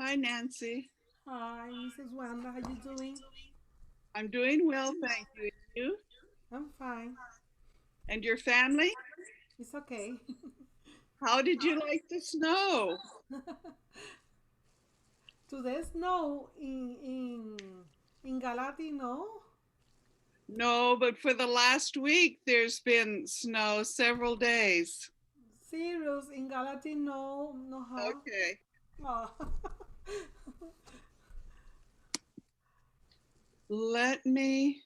Hi, Nancy. Hi, Mrs. Wanda. How you doing? I'm doing well, thank you. And you I'm fine. and your family? It's okay. How did you like the snow? Today snow in Galati, no? No, but for the last week, there's been snow several days. Serious in Galati, no, no, huh? Okay, Oh. let me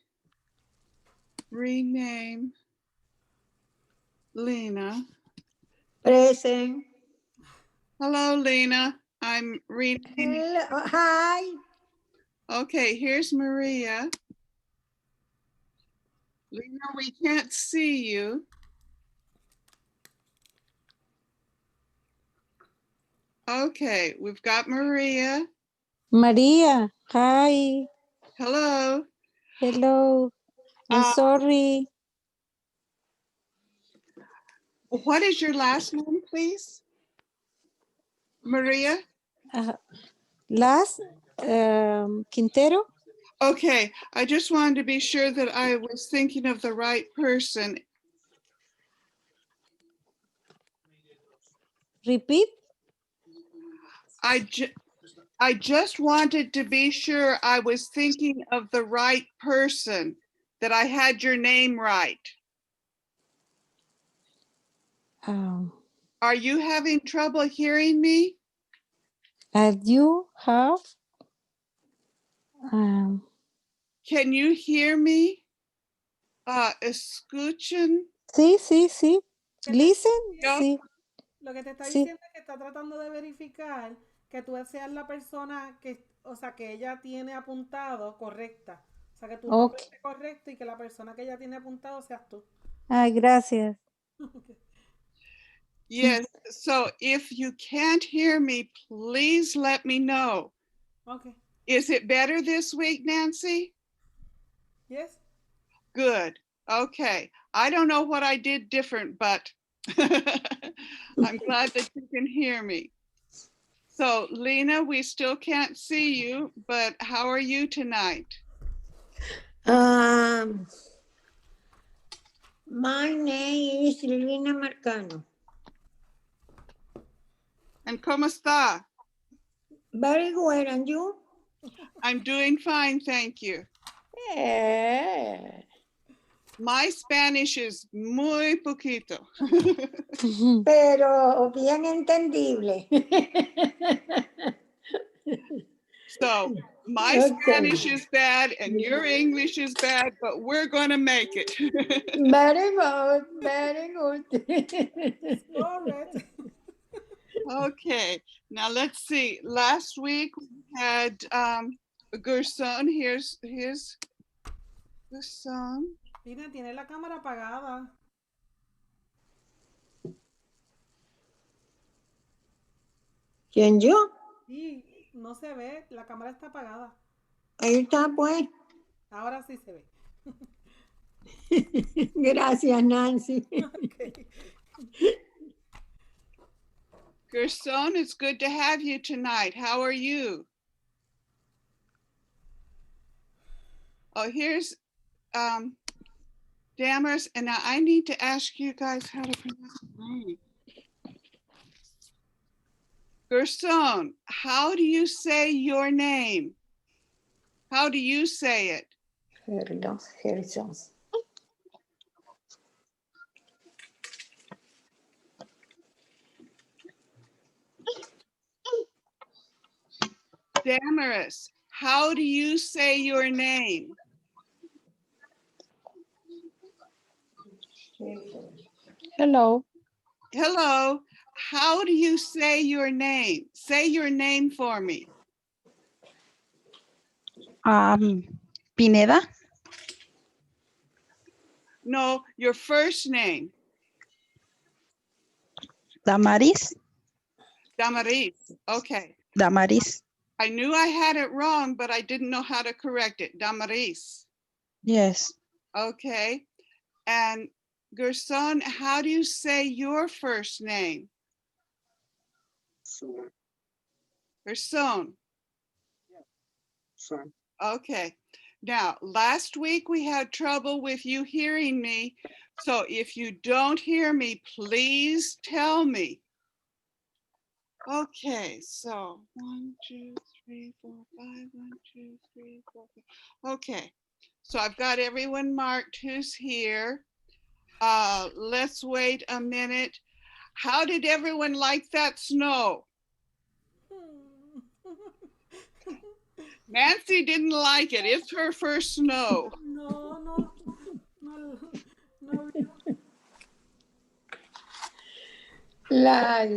rename Lena. Present. Hello, Lena. I'm renaming. Hello. Hi. Okay, here's Maria. Lena, we can't see you. Okay, we've got Maria. Maria, hi, Hello. hello. I'm Uh, sorry. what is your last name, please? Maria? Uh, last, Quintero. Okay, I just wanted to be sure that I was thinking of the right person. Repeat. I, ju I just wanted to be sure I was thinking of the right person, that I had your name right. Um, Are you having trouble hearing me? you have. Um, Can you hear me? Escuchen. sí, sí, sí. Que te- Listen, Yo, sí, lo que te está sí. diciendo es que está tratando de verificar que tú seas la persona que, o sea, que ella tiene apuntado correcta. O sea, que tu nombre Ok. esté correcto y que la persona que ella tiene apuntado seas tú. Ay, gracias. yes, so if you can't hear me, please let me know. Okay. Is it better this week, Nancy? Yes. Good. Okay. I don't know what I did different, but I'm glad that you can hear me. So, Lena, we still can't see you, but how are you tonight? Um, my name is Lina Marcano. And cómo está? Very good, and you? I'm doing fine, thank you. Eh, My Spanish is muy poquito. Pero bien entendible. So, my Okay. Spanish is bad and your English is bad, but we're going to make it. Very good, very It's good. correct. Okay, now let's see. Last week we had Gerson. Here's his Gerson. Tiene la cámara apagada. ¿Quién yo? Sí, no se ve, la cámara está apagada. Ahí está, pues. Ahora sí se ve. Gracias, Nancy. Okay. Gerson, it's good to have you tonight. How are you? Oh, here's Dammers, and now I need to ask you guys how to pronounce his name. Gerson, how do you say your name? How do you say it? Gerson. Damaris, how do you say your name? Hello. Hello, how do you say your name? Say your name for me. Pineda, No, your first name. Damaris, Damaris. Okay. Damaris. I knew I had it wrong, but I didn't know how to correct it. Damaris. Yes. Okay. And Gerson, how do you say your first name? or son? Son. Okay. Now, last week we had trouble with you hearing me. So if you don't hear me, please tell me. Okay, so 1, 2, 3, 4, 5, 1, 2, 3, 4, 5. Okay, so I've got everyone marked who's here. Let's wait a minute. How did everyone like that snow? Nancy didn't like it. It's her first snow. No, no, no, no. Like,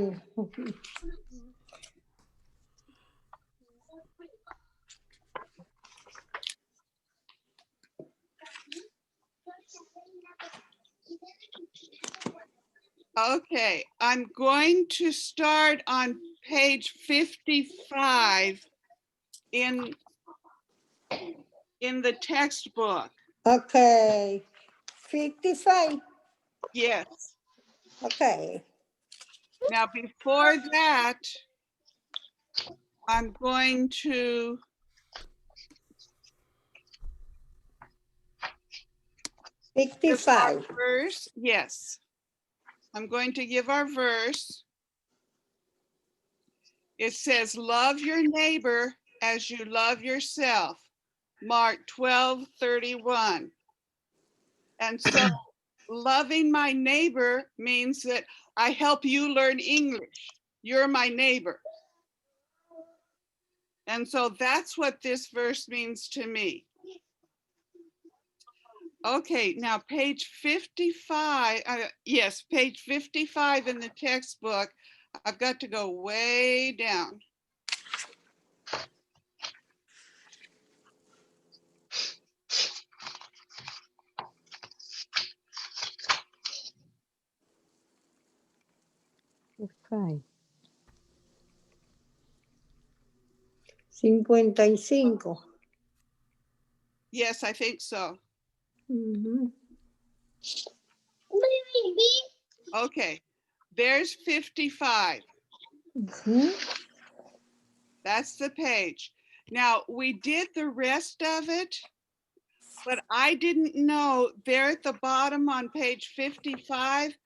Okay, I'm going to start on page 55 in the textbook. okay. 55. Yes. Okay. Now, before that, I'm going to give our 55. verse. Yes. I'm going to give our verse. It says, love your neighbor as you love yourself. Mark 12:31. And so loving my neighbor means that I help you learn English. You're my neighbor. And so that's what this verse means to me. Okay, now page 55, yes, page 55 in the textbook. I've got to go way down. Okay. 55. Yes, I think so. Mhm. Okay, there's 55. Mhm. That's the page. Now, we did the rest of it, but I didn't know there at the bottom on page 55,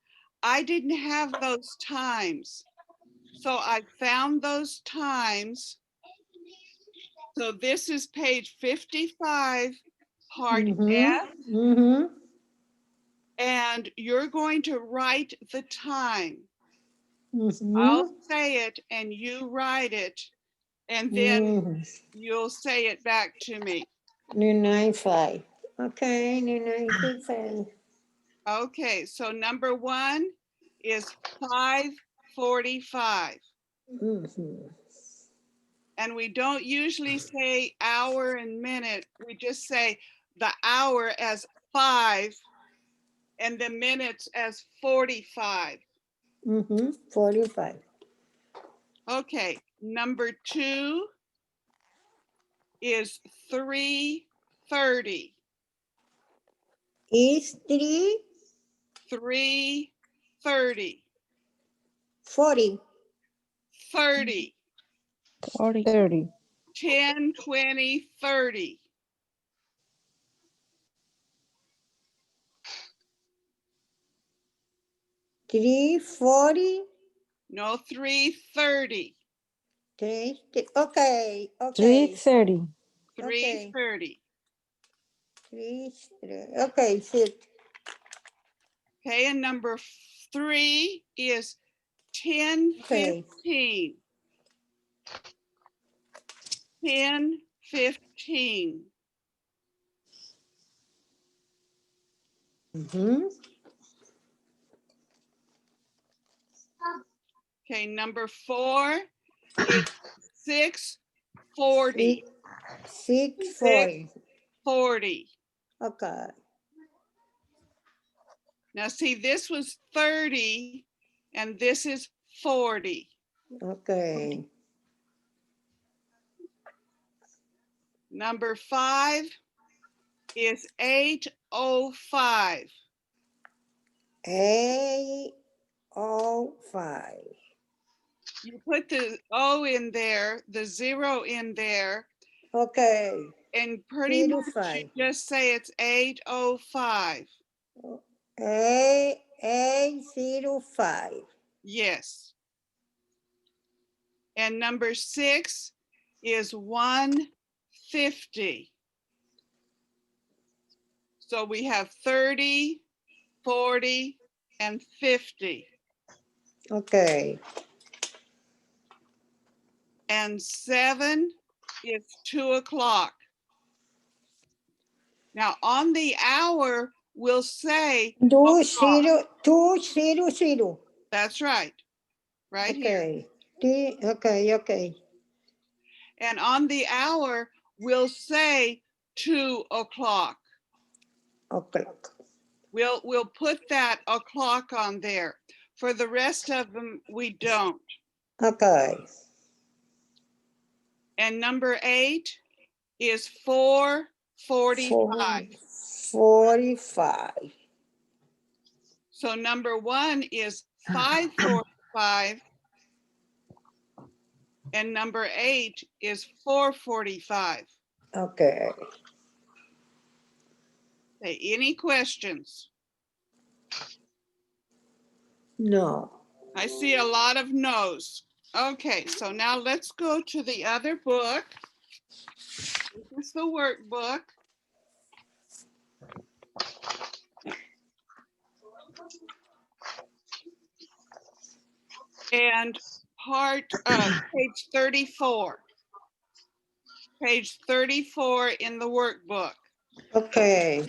I didn't have those times. So I found those times. So this is page 55, part Mhm. F, Mhm. and you're going to write the time. Mhm. I'll say it and you write it, and then Mhm. you'll say it back to me. 95. Okay, 95. Okay, so number 1 is 5:45. Mhm. And we don't usually say hour and minute. We just say the hour as 5 and the minutes as 45. 45. Okay, number 2 is 3:30. Is 3, 3:30. 40. 30. 40. 30. 10, 20, 30. 340. No, 3:30. 3. Okay, okay. 3:30. Okay. 3:30. 3. Okay, sit. Okay, and number 3 is Okay. 10:15. 10:15. Mhm. Okay, number 4 is 6:40. 640. 6:40. Okay. Now see, this was 30 and this is 40. Okay. Number 5 is 8:05. 805. you put the O in there, the 0 in there, Okay. and pretty much you 05. just say it's 8:05. A05. Yes. And number 6 is 150. So we have 30, 40, and 50. Okay. And 7 is 2 o'clock. Now on the hour, we'll say, 200. that's right, right here. Okay. Okay. And on the hour, we'll say 2 o'clock. O'clock. We'll put that o'clock on there. For the rest of them, we don't. Okay. And number 8 is 4:45. 45. So number 1 is 5:45. And number 8 is 4:45. Okay. Okay, any questions? No. I see a lot of no's. Okay, so now let's go to the other book. This is the workbook. And page 34. Page 34 in the workbook. Okay.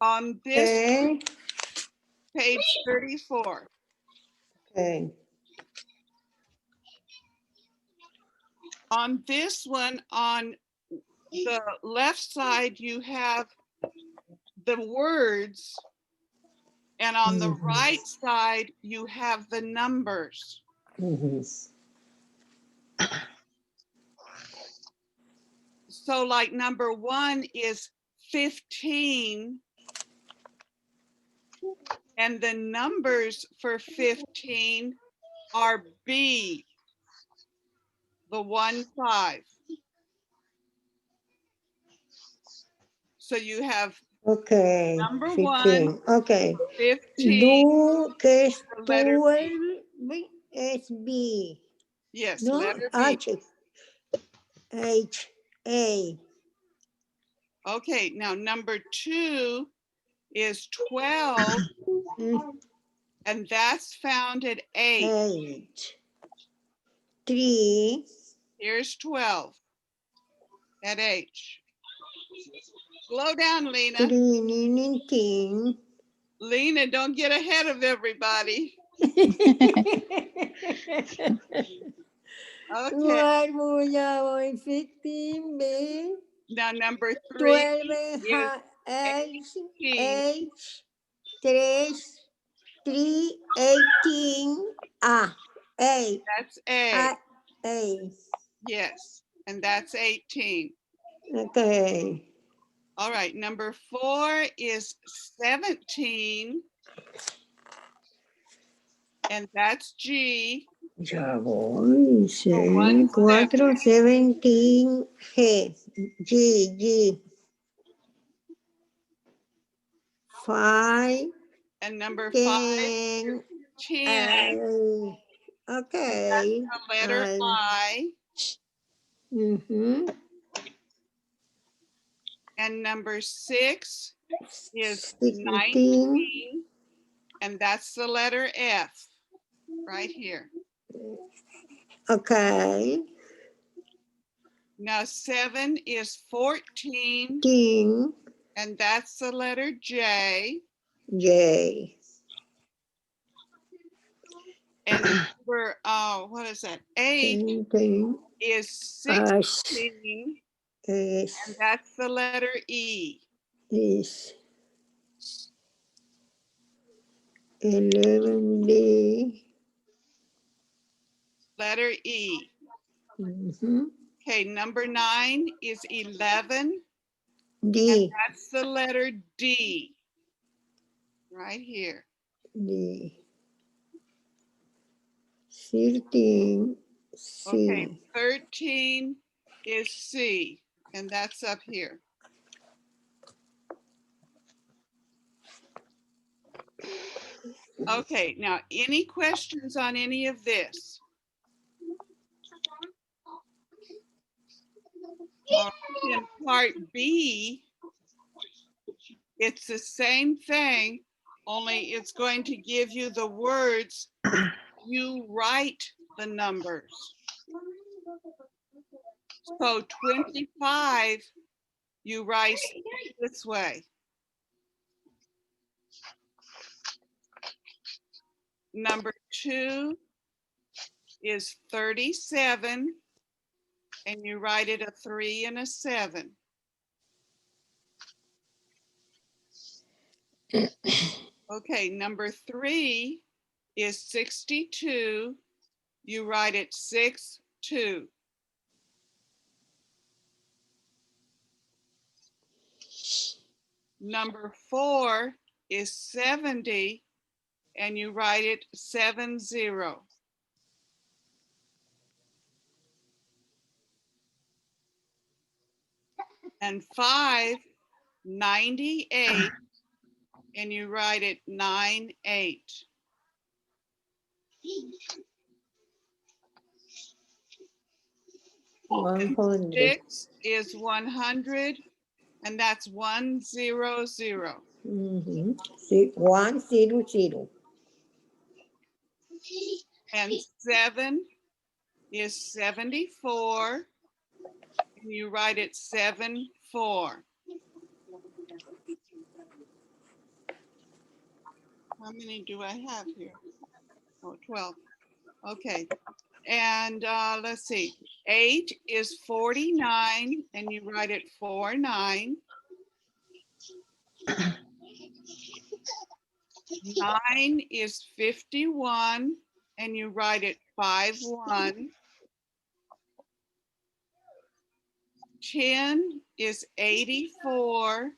On this Okay. page 34. Okay. On this one, on the left side, you have the words, and on the right side, you have the numbers. Mhm. So like number 1 is 15, and the numbers for 15 are B, the 1, 5. So you have Okay. number 15. 1, Okay. 15, ¿Qué es the letter B. 12? Es B. Yes, No, letter B. H. A. Okay, now number 2 is 12, Mm, and that's found at 8. 8. 3. Here's 12 at H. Slow down, Lena. 19. Lena, don't get ahead of everybody. Okay, Voy 15. B. now number 3 12. is H. 18. H. 3. 3. 18. A. A. That's A. A. Yes, and that's 18. Okay. All right, number 4 is 17, and that's G. Ya voy. 1, 4, 17. G. G. 5. And number 5 10. is 10. Okay. The letter I. And number 6 is 16. 19, and that's the letter F right here. Okay. Now 7 is 14, 10. and that's the letter J. J. And number, what is that? 8 10. is S. 16, S. and that's the letter E. Is 11. D. Letter E. Mhm. Okay, number 9 is 11, D. That's the letter D. Right here. D. 13. C. Okay, 13 is C, and that's up here. Okay, now any questions on any of this? All right, in part B, it's the same thing, only it's going to give you the words. You write the numbers. So 25, you write this way. Number 2 is 37, and you write it a 3 and a 7. Okay, number 3 is 62. You write it 6, 2. Number 4 is 70, and you write it 7, 0. And 5, 98, and you write it 9, 8. 100. 6 is 100, and that's 1, 0, 0. 1, 0, 0. And 7 is 74, and you write it 7, 4. How many do I have here? Oh, 12. Okay. And let's see. 8 is 49, and you write it 4, 9. 9 is 51, and you write it 5, 1. 10 is 84,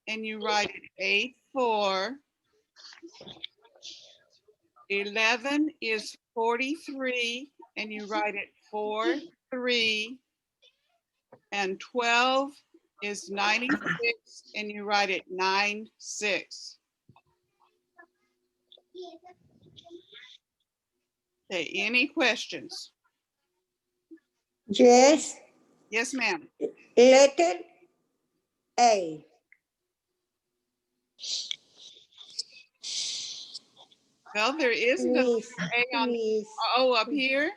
and you write it 8, 4. 11 is 43, and you write it 4, 3. And 12 is 96, and you write it 9, 6. Okay, any questions? Yes. Yes, ma'am. Letter A. Well, there isn't a Please. A on, Please. oh, up here?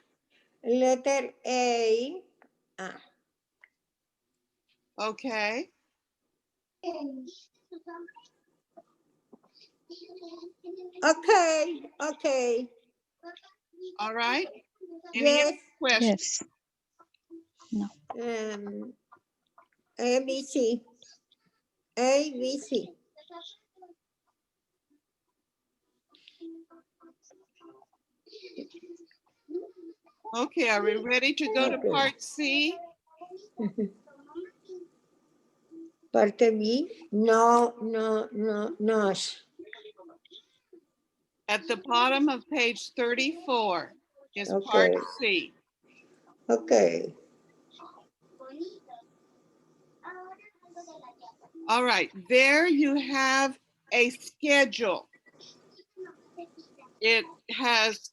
Letter A. Okay. Okay. Okay. All right. Any Yes. other questions? Yes. A, B, C. A, B, C. Okay, are we ready to go to Okay. part C? Parte B. No, no, no, no. At the bottom of page 34 is part Okay. C. Okay. All right, there you have a schedule. It has,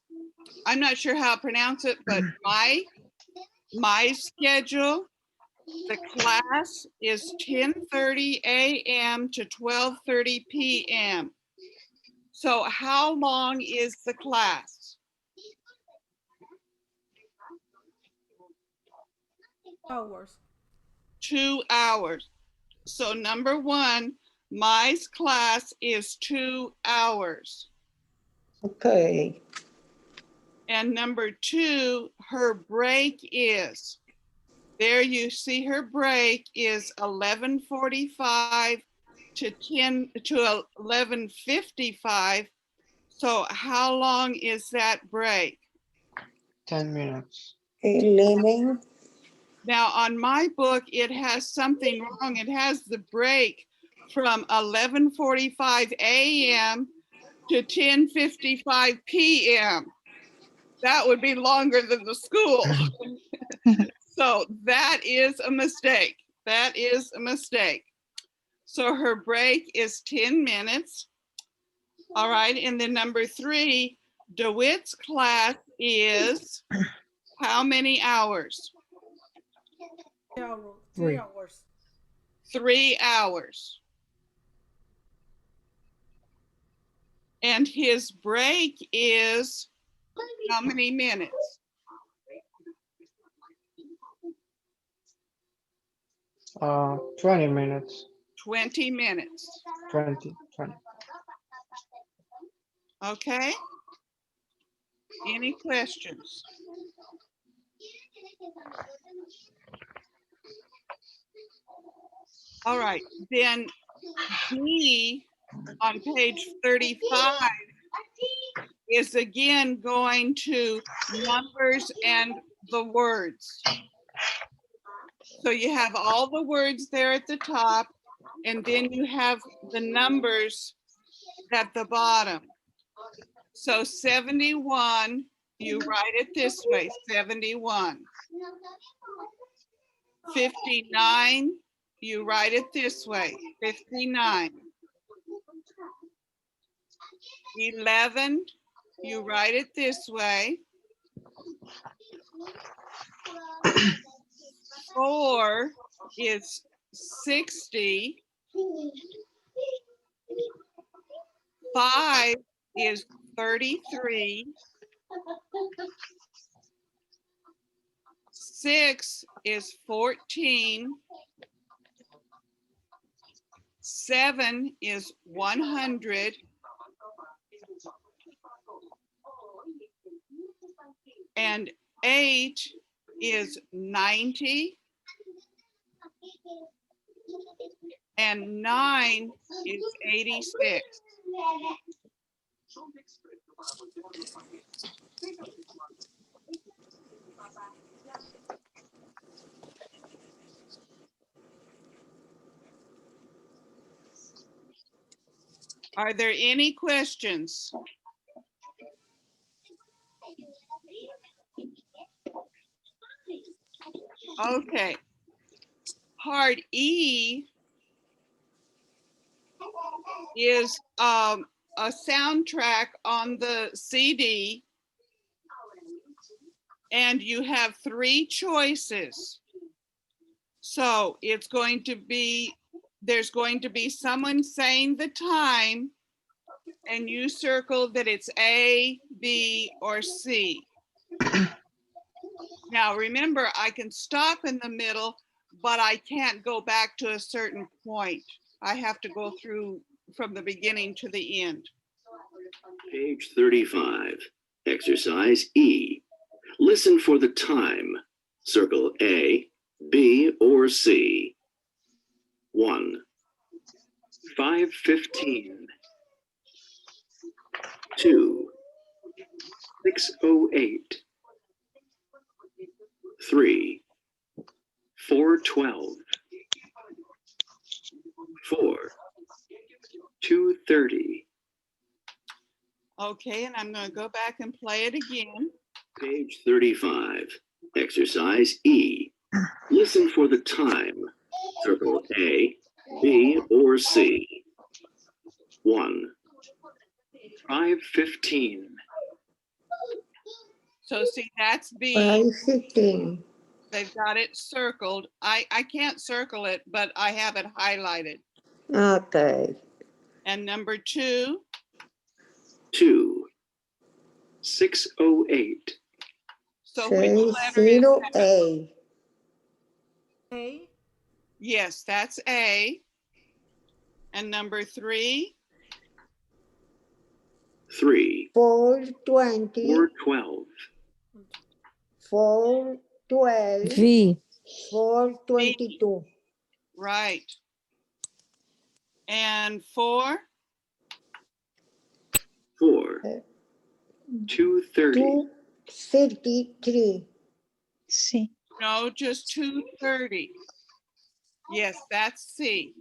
I'm not sure how to pronounce it, but my schedule, the class is 10:30 a.m. to 12:30 p.m. So how long is the class? Hours. 2 hours. So number 1, my class is 2 hours. Okay. And number 2, her break is, there you see her break is 11:45 to 11:55. So how long is that break? 10 minutes. 11. Now, on my book, it has something wrong. It has the break from 11:45 a.m. to 10:55 p.m. That would be longer than the school. So that is a mistake. That is a mistake. So her break is 10 minutes. All right, and then number 3, DeWitt's class is how many hours? 3 hours. 3 hours. And his break is how many minutes? 20 minutes. 20 minutes. 20. Okay. Any questions? All right, then B on page 35 is again going to numbers and the words. So you have all the words there at the top, and then you have the numbers at the bottom. So 71, you write it this way, 71. 59, you write it this way, 59. 11, you write it this way. 4 is 60. 5 is 33. 6 is 14. 7 is 100. And 8 is 90. And 9 is 86. Are there any questions? Okay. Part E is a soundtrack on the CD, and you have 3 choices. So it's going to be, there's going to be someone saying the time, and you circle that it's A, B, or C. Now remember, I can stop in the middle, but I can't go back to a certain point. I have to go through from the beginning to the end. Page 35, exercise E. Listen for the time. Circle A, B, or C. 1, 5:15. 2, 6:08. 3, 4:12. 4, 2:30. Okay, and I'm going to go back and play it again. Page 35, exercise E. Listen for the time. Circle A, B, or C. 1, 5:15. So see, that's B. 5:15. They've got it circled. I can't circle it, but I have it highlighted. Okay. And number 2, 2, 6:08. so which letter is that? 6:08. A. Yes, that's A. And number 3, 3, 4:20. 4:12. 4:12. V. 4:22. right. And 4, 4, 2:30. 2:33. Sí. No, just 2:30. Yes, that's C.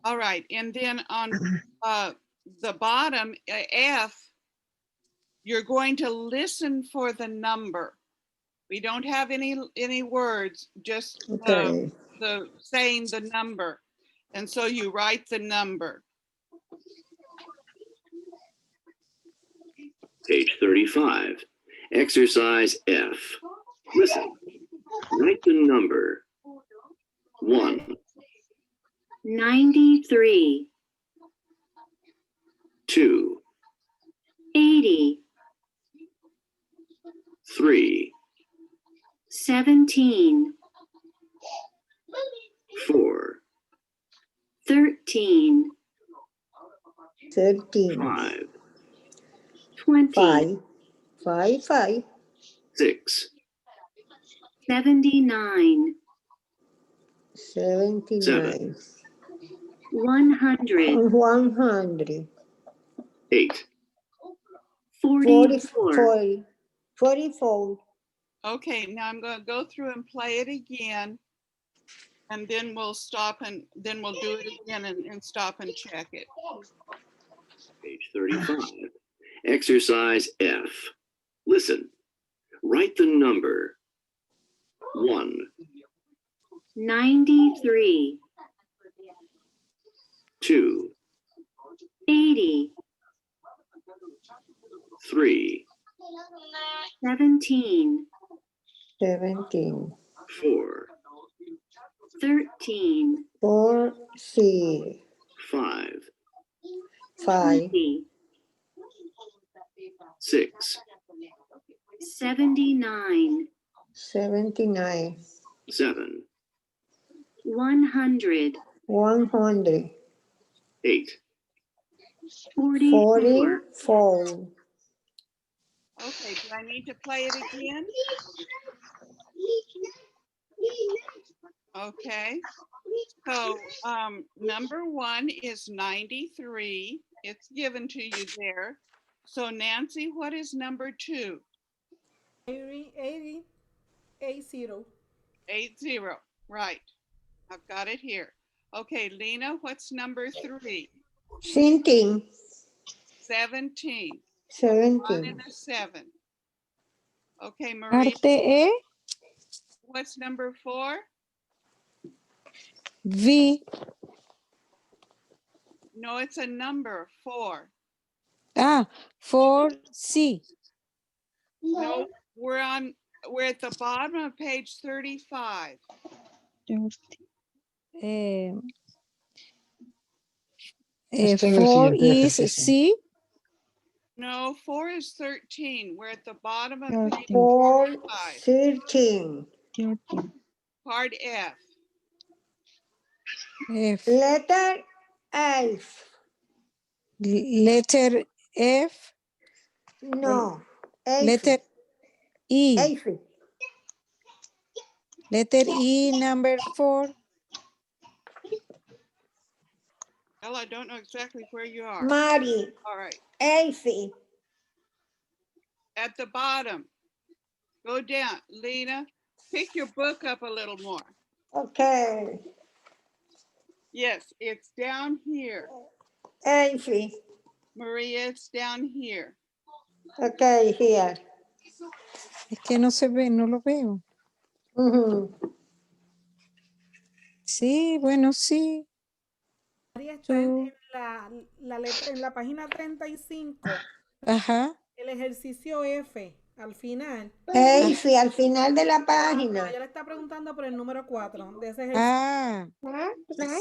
All right, and then on the bottom, F, you're going to listen for the number. We don't have any words, just Okay. the saying the number. And so you write the number. Page 35. Exercise F. Listen. Write the number. 1, 93, 2, 80, 3, 17, 4, 13, 13. 5, 20, 5. 5, 5. 6, 79, 79. 100, 100. 8, 44, 44. Okay, now I'm going to go through and play it again. And then we'll stop and then we'll do it again and stop and check it. page 35. Exercise F. Listen. Write the number. 1, 93, 2, 80, 3, 17, 17. 4, 13, 4, 6, 5, 5, 20, 6, 79, 79, 7, 100, 100, 8, 44. 44. Okay, do I need to play it again? Okay, so number 1 is 93. It's given to you there. So Nancy, what is number 2? 80, 80. 80, right. I've got it here. Okay, Lena, what's number 3? 17. 17. 1 17. and a 7. Okay, Maria, Parte E, what's number 4? V. No, it's a number, 4. Ah, 4C. No, we're at the bottom of page 35. Eh, Extinguish 4 the is emphasis. C. No, 4 is 13. We're at the bottom of page 4, 35. 13. Part F. F. Letter F. Letter F. No. Letter E. F. Letter E, number 4. Well, I don't know exactly where you are. Mari. All right, F. at the bottom. Go down. Lena, pick your book up a little more. Okay. Yes, it's down here. F. Maria, it's down here. Okay, here. Es que no se ve, no lo veo. Mhm. Sí, bueno, sí. María está en la letra, en la página 35, Ajá. el ejercicio F, al final. F al final de la No, página. ella le está preguntando por el número 4 de ese ejercicio. Ah,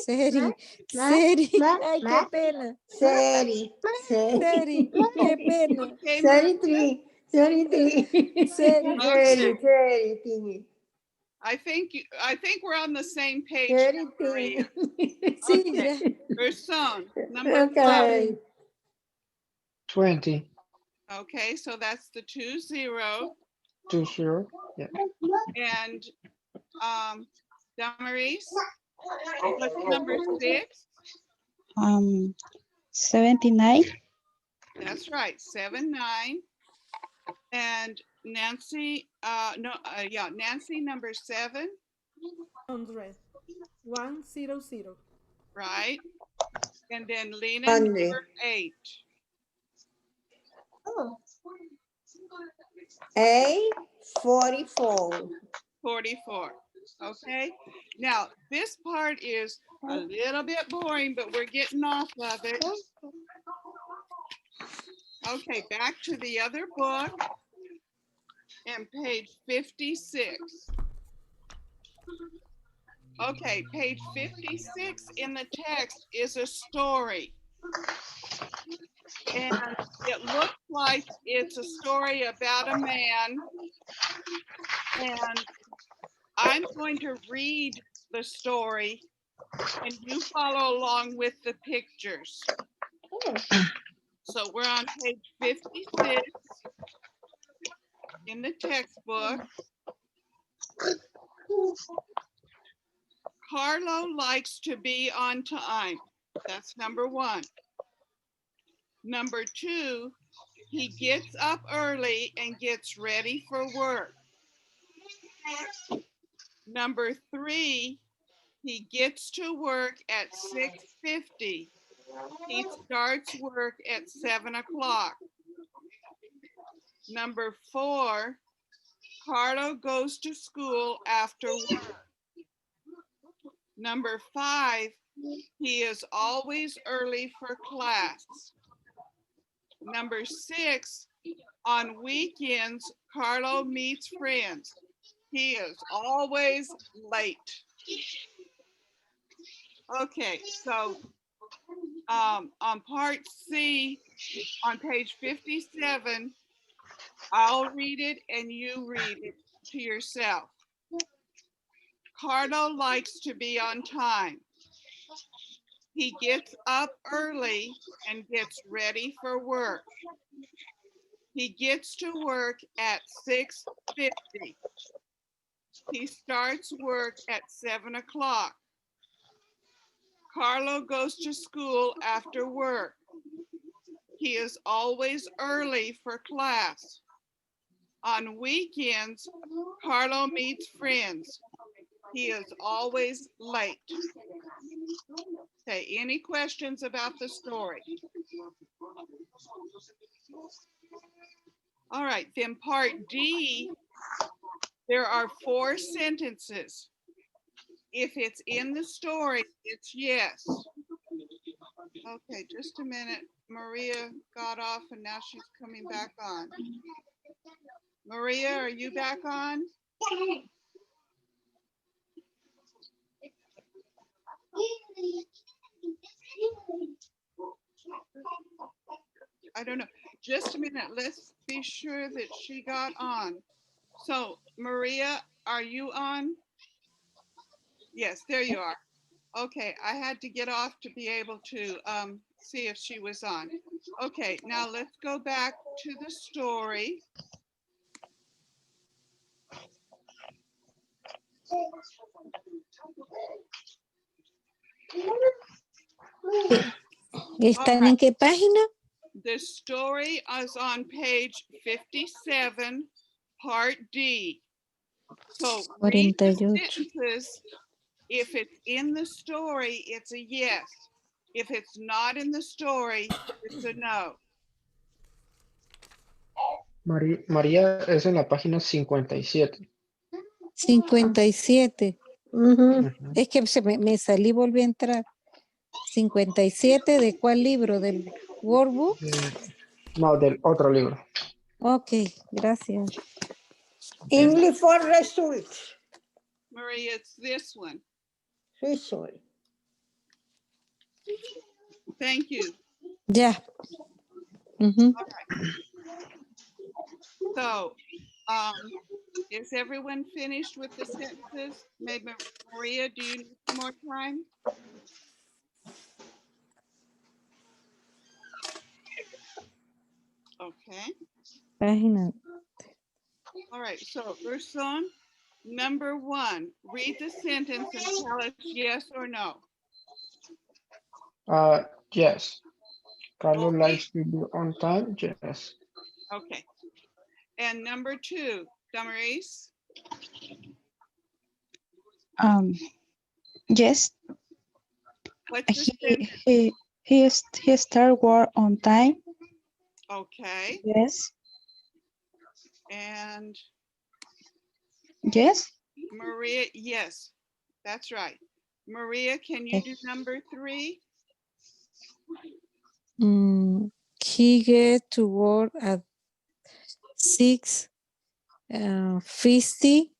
Seri. Seri. Ay, qué pena. Seri. Seri, qué pena. Okay, Seri Maria, 3. Seri 3. Seri. Seri Tini. I think we're on the same page, Seri Maria. Tini. Sí, Okay. ya. Person, number 5. Okay. 20. Okay, so that's the 20. 20. Yeah. And Damaris, what's number 6? 79, That's right, 79. And Nancy, Nancy number 7, 100. 100. right? And then Lena 100. number 8. Oh. A, 44. 44. Okay. Now, this part is a little bit boring, but we're getting off of it. Okay, back to the other book and page 56. Okay, page 56 in the text is a story. And it looks like it's a story about a man. And I'm going to read the story and you follow along with the pictures. So we're on page 56 in the textbook. Carlo likes to be on time. That's number 1. Number 2, he gets up early and gets ready for work. Number 3, he gets to work at 6:50. He starts work at 7 o'clock. Number 4, Carlo goes to school after work. Number 5, he is always early for class. Number 6, on weekends, Carlo meets friends. He is always late. Okay, so on part C, on page 57, I'll read it and you read it to yourself. Carlo likes to be on time. He gets up early and gets ready for work. He gets to work at 6:50. He starts work at 7 o'clock. Carlo goes to school after work. He is always early for class. On weekends, Carlo meets friends. He is always late. Okay, any questions about the story? All right, then part D, there are 4 sentences. If it's in the story, it's yes. Okay, just a minute. Maria got off and now she's coming back on. Maria, are you back on? I don't know. Just a minute. Let's be sure that she got on. So, Maria, are you on? Yes, there you are. Okay, I had to get off to be able to see if she was on. Okay, now let's go back to the story. ¿Están en qué página? The story is on page 57, part D. So read the 48. sentences. If it's in the story, it's a yes. If it's not in the story, it's a no. María es en la página 57. 57. Ujú. Es que me salí y volví a entrar. 57, ¿de cuál libro? ¿Del workbook? No, del otro libro. Ok, gracias. English for results. Maria, it's this one. Result. Thank you. Ya. Ujú. So, is everyone finished with the sentences? Maybe Maria, do you need some more time? Okay. Página. All right. So, Urson, number 1, read the sentence and tell us yes or no. Yes. Carlo Okay. likes to be on time. Yes. Okay. And number 2, Damaris, Yes. what's the sentence? He start work on time. Okay, Yes. and Yes. Maria, yes, that's right. Maria, can you do number 3? He get to work at 6:50.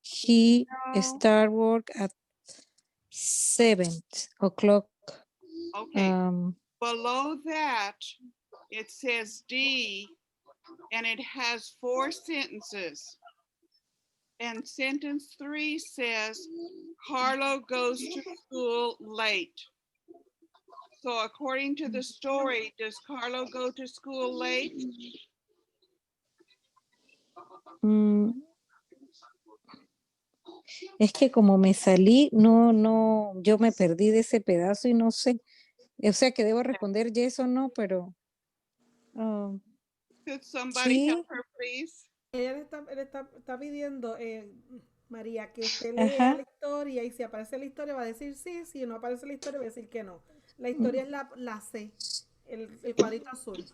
He No. start work at 7 o'clock. Okay, below that, it says D, and it has 4 sentences. And sentence 3 says, Carlo goes to school late. So according to the story, does Carlo go to school late? Mm, es que como me salí, no, yo me perdí de ese pedazo y no sé. O sea que debo responder yes o no, pero Could somebody sí, help her, please? Está pidiendo, María, que usted lea ajá. la historia y si aparece la historia va a decir sí, si no aparece la historia va a decir que no. La historia es la C, el cuadrito azul.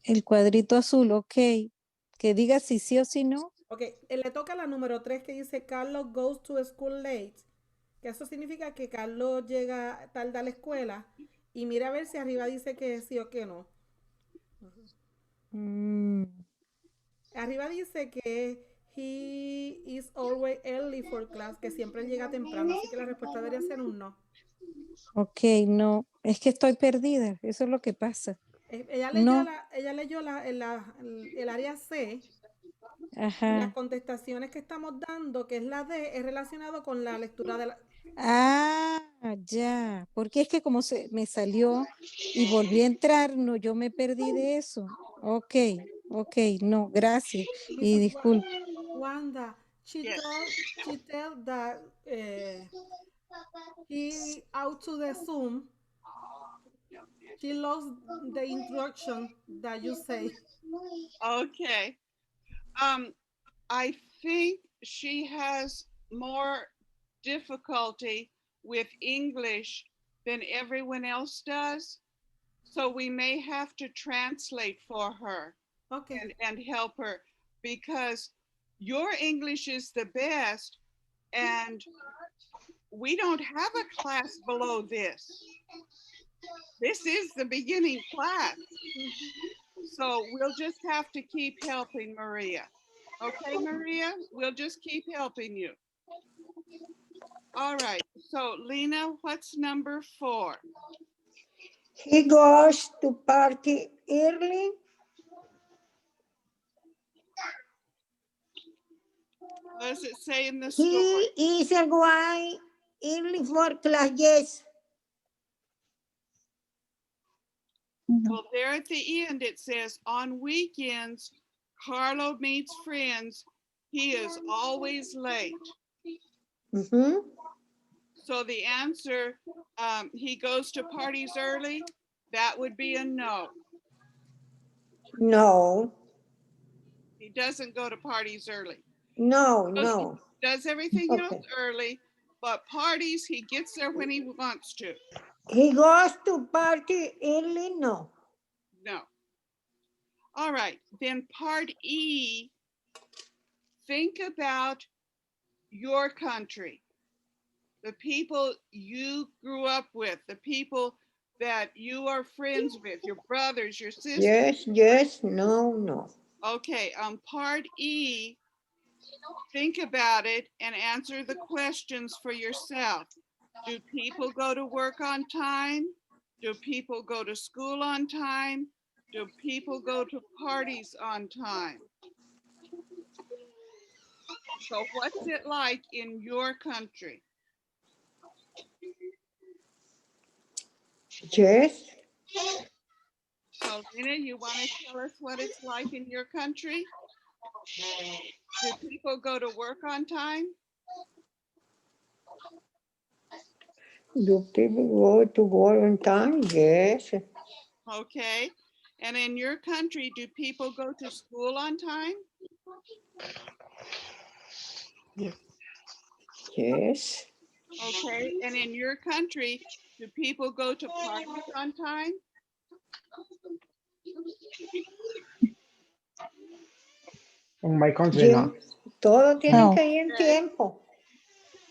El cuadrito azul, ok. Que diga si sí o si no. Ok, le toca la número 3 que dice Carlos goes to school late, que eso significa que Carlos llega tarde a la escuela y mira a ver si arriba dice que sí o que no. Mm, Arriba dice que he is always early for class, que siempre llega temprano, así que la respuesta debería ser un no. ok, no. Es que estoy perdida. Eso es lo que pasa. Ella No. leyó el área C y las Ajá. contestaciones que estamos dando, que es la D, es relacionado con la lectura de la... Ah, ya. Porque es que como se me salió y volví a entrar, no, yo me perdí de eso. Ok, ok, no, gracias. Y Mrs. disculpe. Wanda, Yes. she tell that he out to the Zoom. She lost the introduction that you say. Okay. I think she has more difficulty with English than everyone else does. So we may have to translate for her Okay. and help her because your English is the best and we don't have a class below this. This is the beginning class. So we'll just have to keep helping Maria. Okay, Maria, we'll just keep helping you. All right, so Lena, what's number 4? He goes to party early. What does it say in the story? He is going early for class. Yes. Well, there at the end, it says, on weekends, Carlo meets friends. He is always late. Mm-hmm. So the answer, he goes to parties early, that would be a no. No, He doesn't go to parties early. no. Does everything else Okay. early, but parties, he gets there when he wants to. He goes to party early. No. No. All right, then part E, think about your country, the people you grew up with, the people that you are friends with, your brothers, your sisters. Yes. No. Okay, part E, think about it and answer the questions for yourself. Do people go to work on time? Do people go to school on time? Do people go to parties on time? So what's it like in your country? Yes. So Lena, you want to tell us what it's like in your country? Do people go to work on time? Do people go to work on time? Yes. Okay. And in your country, do people go to school on time? Yes. Okay. And in your country, do people go to parties on time? In my country, Yes. no. Todos tienen No. que ir en Okay. tiempo.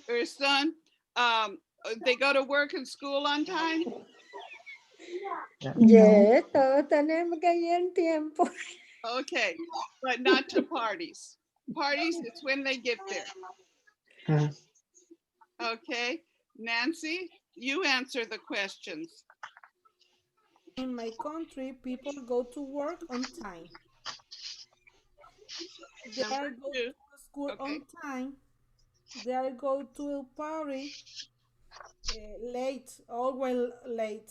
Or son, they go to work and school on time? Yes, todos tenemos que ir en tiempo. Okay, but not to parties. Parties, it's when they get there. Mhm. Okay, Nancy, you answer the questions. In my country, people go to work on time. They Number are go two. to school Okay. on time. They are go to a party late, always late.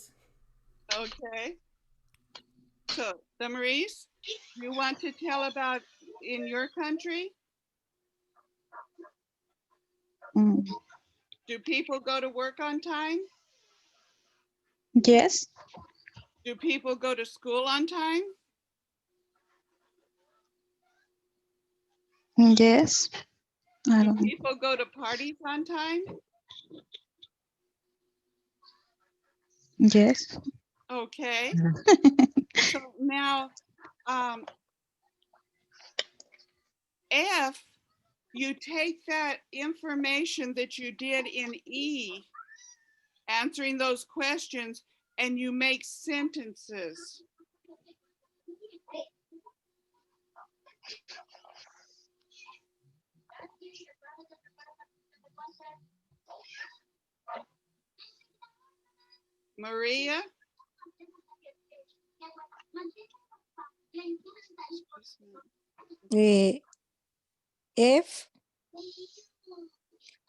Okay. So, Damaris, you want to tell about in your country? Mm, Do people go to work on time? Yes. Do people go to school on time? Yes. I Do don't know. people go to parties on time? Yes. Okay. So now, F, you take that information that you did in E, answering those questions, and you make sentences. Maria? If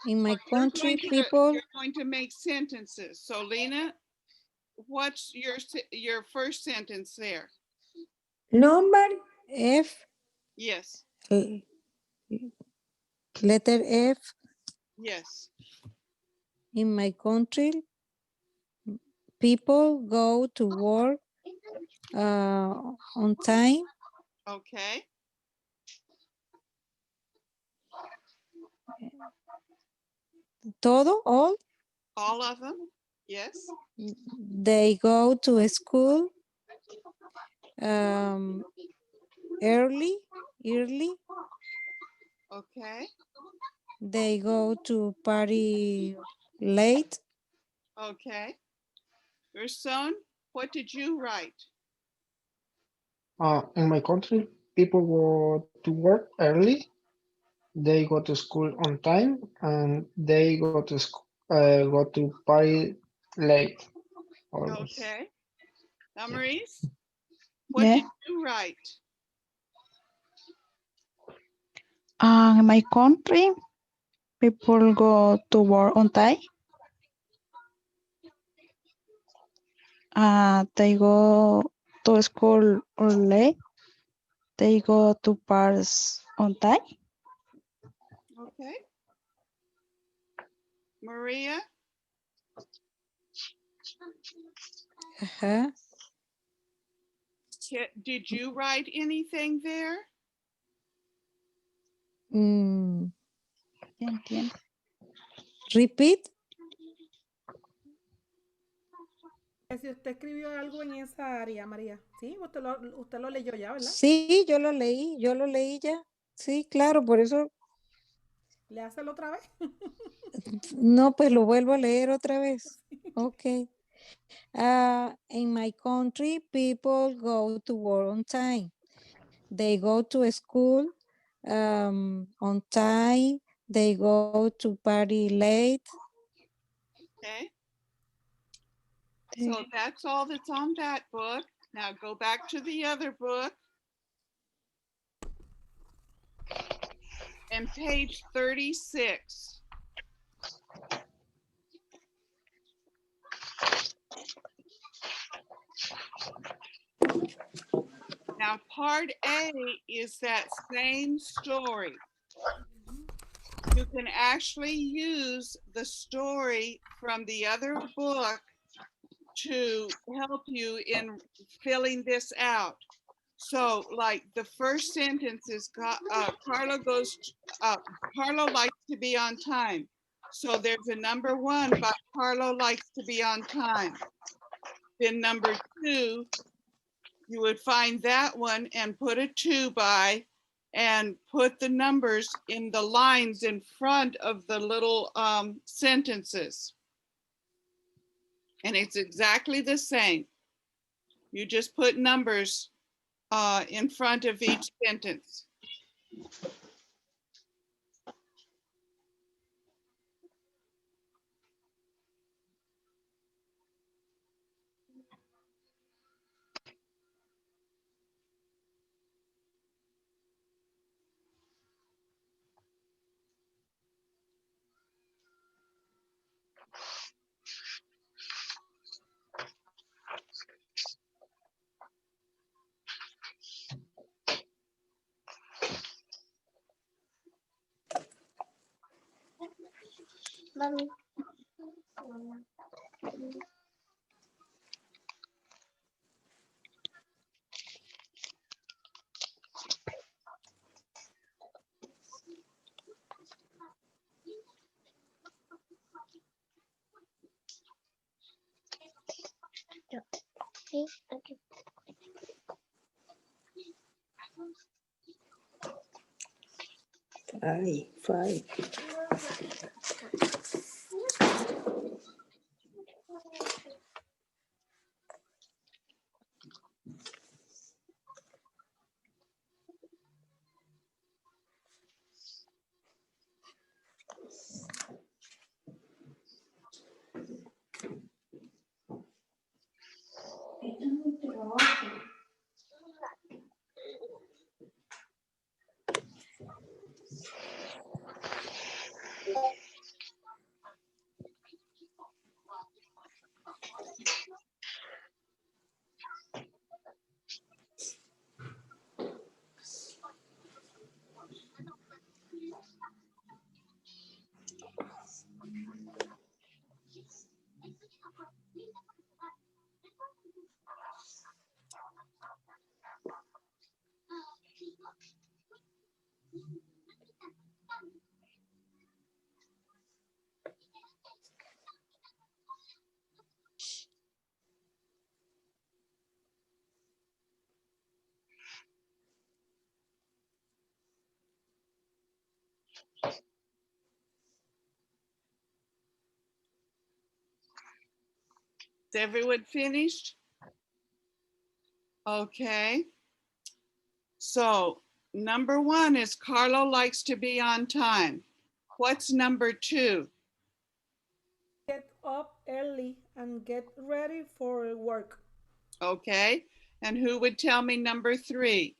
in my You're country, going to, people, you're going to make sentences. So Lena, what's your first sentence there? Number, F, Yes, letter F, yes. in my country, people go to work on time. Okay. Todo, All of them. Yes. they go to school early. Okay. They go to party late. Okay. Your son, what did you write? In my country, people go to work early. They go to school on time, and they go to go to party late. Always. Okay. Now, Maurice, what Yeah. did you write? In my country, people go to work on time. They go to school early. They go to parties on time. Okay. Maria, Ajá. did you write anything there? Mm, Ya entiendo. repeat. Si usted escribió algo en esa área, María, sí, usted lo leyó ya, ¿verdad? Sí, yo lo leí ya. Sí, claro, por eso ¿Le hace otra vez? no, pues lo vuelvo a leer otra vez. Ok. In my country, people go to work on time. They go to school on time. They go to party late. Okay. So that's all that's on that book. Now go back to the other book. And page 36. Now, part A is that same story. You can actually use the story from the other book to help you in filling this out. So like the first sentence is Carlo likes to be on time. So there's a number 1, but Carlo likes to be on time. Then number 2, you would find that one and put a 2 by and put the numbers in the lines in front of the little sentences. And it's exactly the same. You just put numbers in front of each sentence. Ay, five. Is everyone finished? Okay. So number 1 is Carlo likes to be on time. What's number 2? Get up early and get ready for work. Okay. And who would tell me number 3?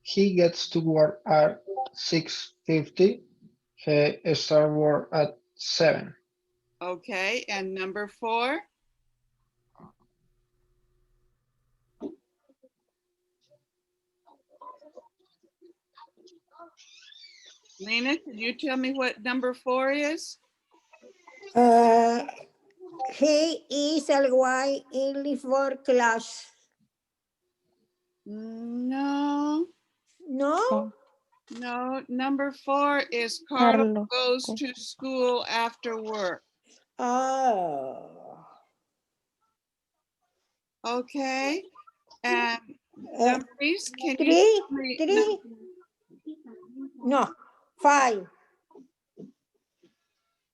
He gets to work at 6:50. He starts work at 7. Okay. And number 4? Lena, can you tell me what number 4 is? He is away early for class. No, No? Oh, no. Number 4 is Carlo Carlo. goes to school after work. Oh. Okay. And Uh, Damaris, can you three? tell me? Three? No. Five.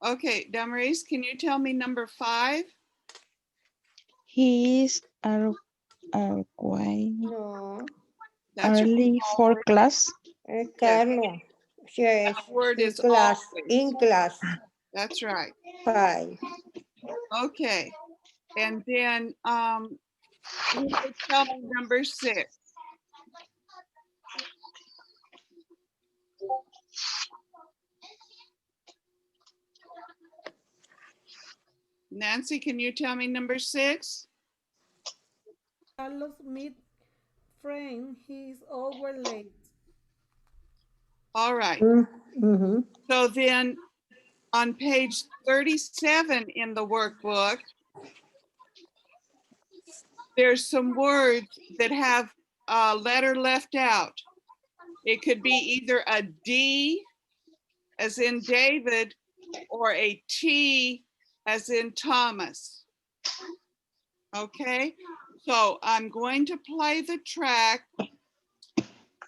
Okay, Damaris, can you tell me number 5? He is away No. That's early for class. Carlo. Yes. That word In is class. always. In class. That's right. Five. Okay. And then who would tell me number 6? Nancy, can you tell me number 6? Carlos meet friend. He's over late. All right. Mm-hmm. So then on page 37 in the workbook, there's some words that have a letter left out. It could be either a D as in David or a T as in Thomas. Okay, so I'm going to play the track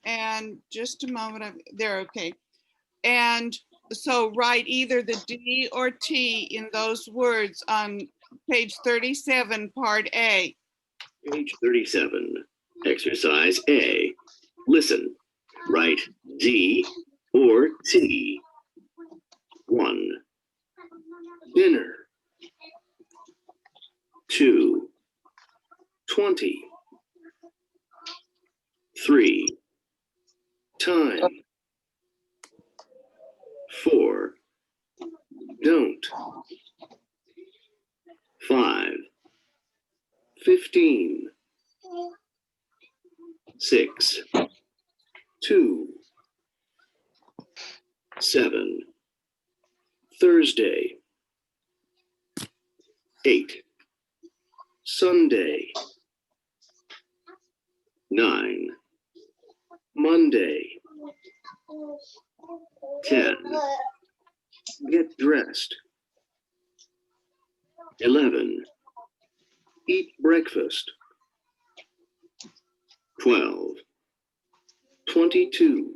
and just a moment, there, okay. And so write either the D or T in those words on page 37, part A. Page 37. Exercise A. Listen. Write D or T. 1. Dinner. 2. 20. 3. Time. 4. Don't. 5. 15. 6. 2. 7. Thursday. 8. Sunday. 9. Monday. 10. Get dressed. 11. Eat breakfast. 12. 22.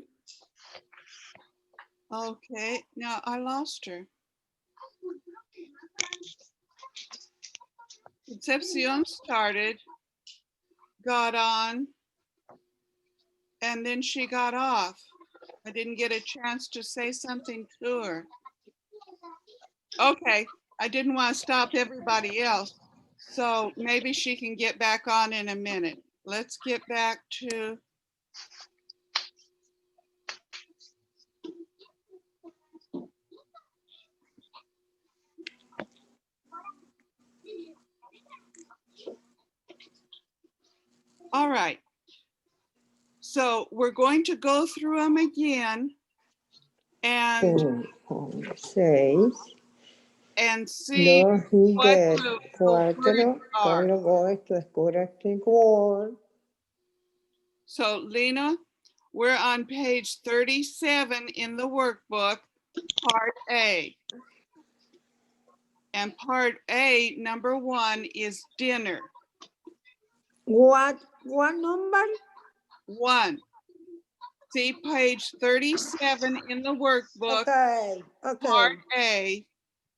Okay, now I lost her. Concepcion started, got on, and then she got off. I didn't get a chance to say something to her. Okay, I didn't want to stop everybody else, so maybe she can get back on in a minute. Let's get back to. All right. So we're going to go through them again and 6. see Los y what get. the 4. words are. Carlos goes to school acting word. So Lena, we're on page 37 in the workbook, part A. And part A, number 1 is dinner. What number? 1. See page 37 in the workbook, Okay, part A,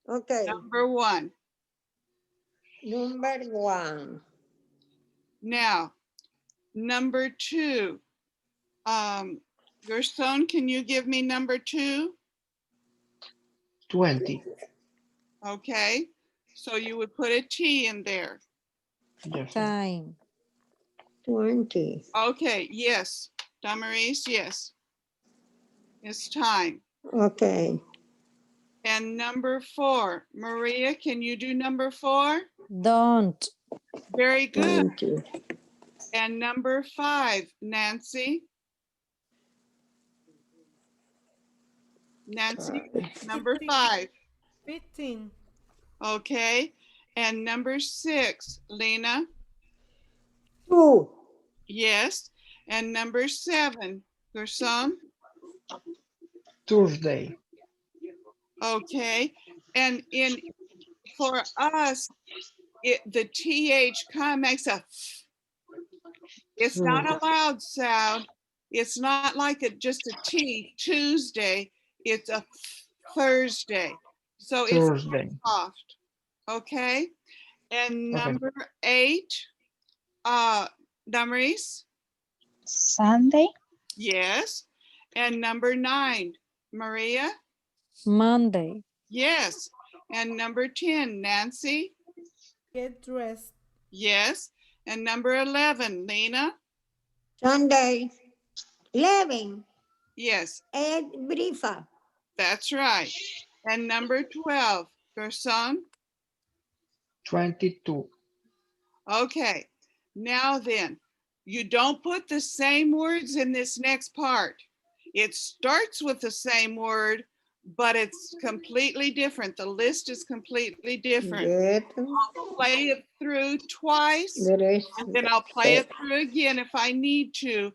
okay. number 1. Number 1. Now, number 2. Your son, can you give me number 2? 20. Okay, so you would put a T in there. Yes. Time. 20. Okay, yes, Damaris, yes. It's time. Okay. And number 4, Maria, can you do number 4? Don't. Very good. 20. And number 5, Nancy. Nancy, number 5. 15. Okay. And number 6, Lena. 2. Yes. And number 7, Gerson. Thursday. Okay. And for us, the TH kind of makes a, it's not a loud sound. It's not like just a T, Tuesday. It's a Thursday. So it's Thursday. soft. Okay. And Okay. number 8, Damaris. Sunday. Yes. And number 9, Maria. Monday. Yes. And number 10, Nancy. Get dressed. Yes. And number 11, Lena. Sunday. 11. Yes, Ed briefa. that's right. And number 12, Gerson. 22. Okay. Now then, you don't put the same words in this next part. It starts with the same word, but it's completely different. The list is completely different. Get Play it through twice, dressed. and then I'll play it through again if I need to,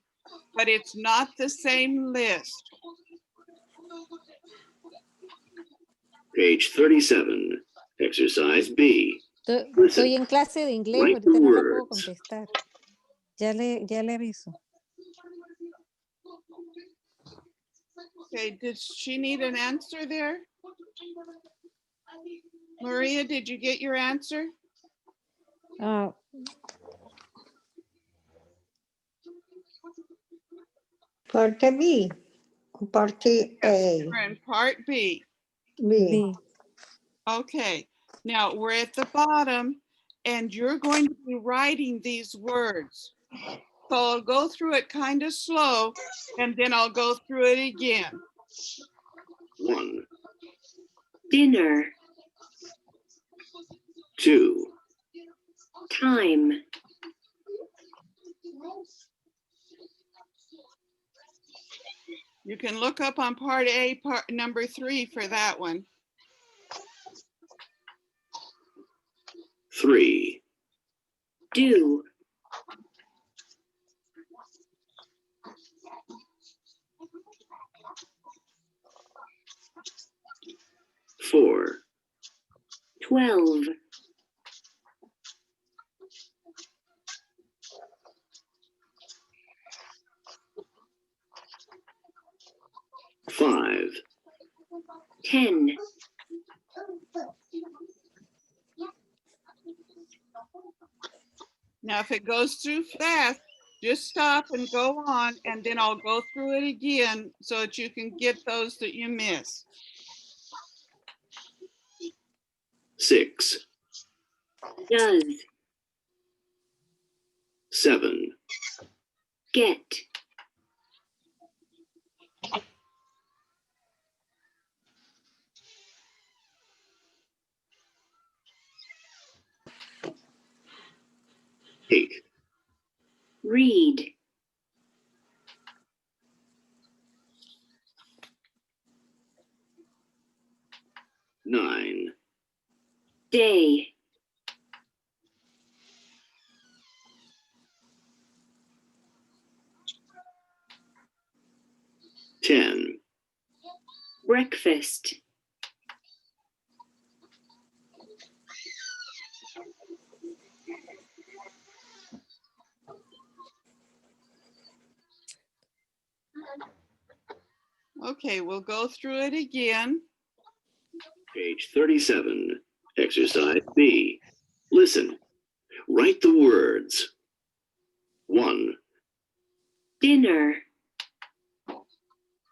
but it's not the same list. Page 37, exercise B. Estoy en clase de inglés, Write the ahorita no la puedo words. contestar. Ya le aviso. Okay, did she need an answer there? Maria, did you get your answer? Ah, Parte B. Parte A. We're in part B. B. B. Okay, now we're at the bottom and you're going to be writing these words. So I'll go through it kind of slow and then I'll go through it again. 1, dinner, 2, time, You can look up on part A, part number 3 for that one. 3, do, 4, 12, 5, 10, Now, if it goes through fast, just stop and go on, and then I'll go through it again so that you can get those that you miss. 6, does, 7, get, 8, read, 9, day, 10, breakfast, Okay, we'll go through it again. page 37, exercise B. Listen, write the words. 1, dinner,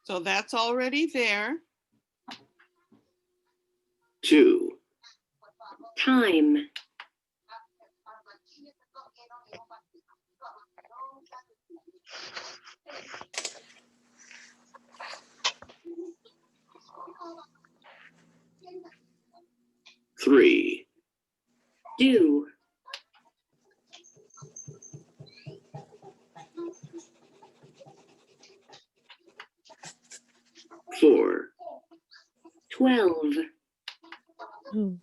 So that's already there. 2, time, 3, do, 4, 12, Mm.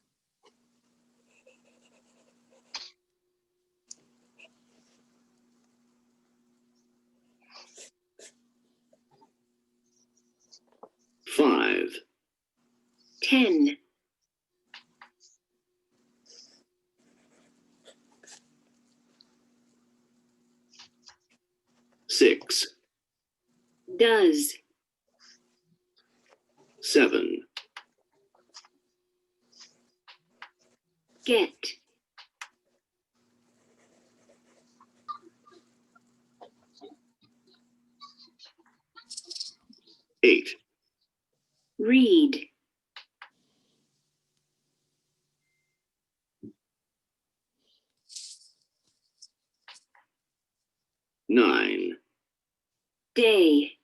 5, 10, 6, does, 7, get, 8, read, 9, day,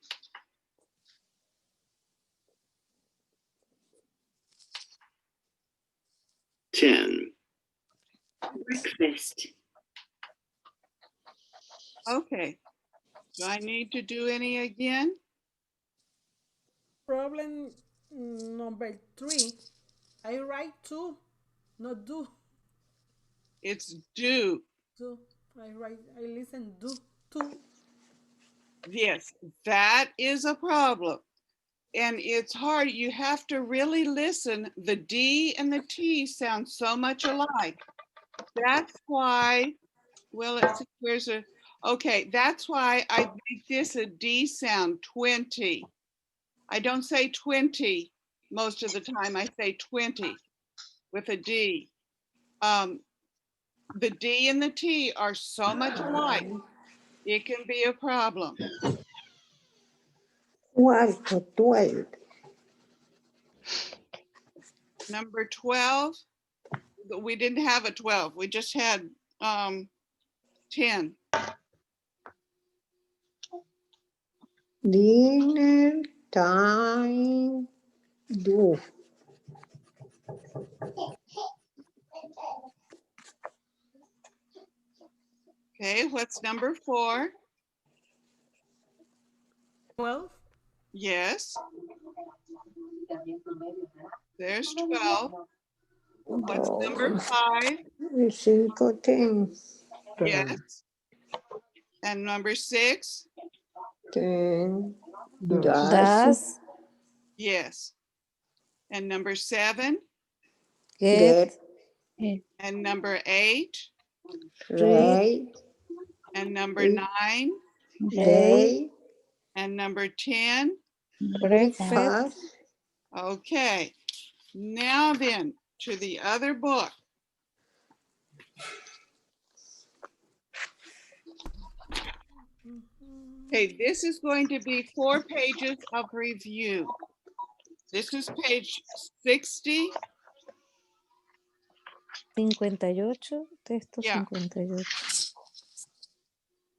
10, breakfast, Okay. Do I need to do any again? Problem Number 3. I write to, not do. It's do. Do. I listen, do, to. Yes, that is a problem. And it's hard. You have to really listen. The D and the T sound so much alike. That's why, well, let's see, where's a, okay, that's why I make this a D sound, 20. I don't say 20 most of the time. I say 20 with a D. The D and the T are so much alike. It can be a problem. Cuarto, 12. Number 12, we didn't have a 12. We just had 10. Dinner time, do. Okay, what's number 4? 12. Yes. There's 12. What's number 5? 5, 10. Yes. And number 6? 10. Does. Das, Yes. And number 7? get, Get. And number 8? Right. And number Eight. 9? Day. And number 10? breakfast, Fast. Okay. Now then, to the other book. Okay, this is going to be 4 pages of review. This is page 60. 58, texto Yeah. 58.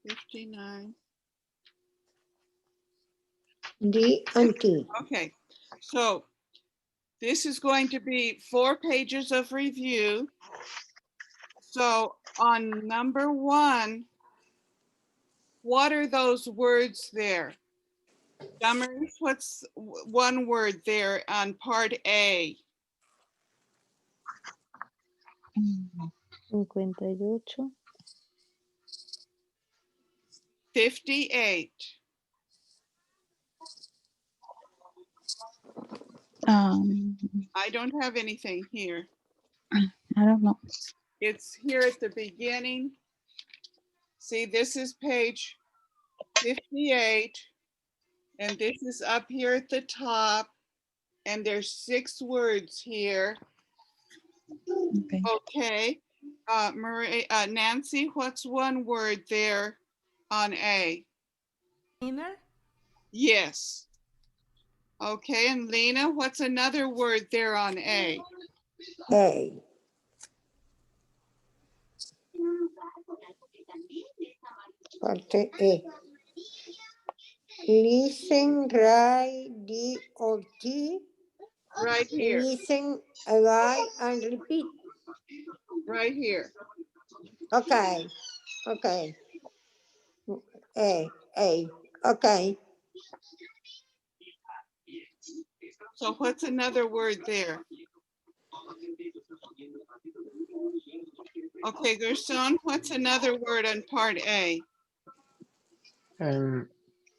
59. D and T. Okay, so this is going to be 4 pages of review. So on number 1, what are those words there? Summers, what's one word there on part A? 58, 58. I don't have anything here. I don't know. It's here at the beginning. See, this is page 58, and this is up here at the top, and there's 6 words here. Okay. Okay, Marie, Nancy, what's one word there on A? Inner. Yes. Okay, and Lena, what's another word there on A? A. Parte E. Listen, write, D or T. Right here, Listen, write, and repeat. right here. Okay. Okay. A. Okay. So what's another word there? Okay, Gerson, what's another word on part A?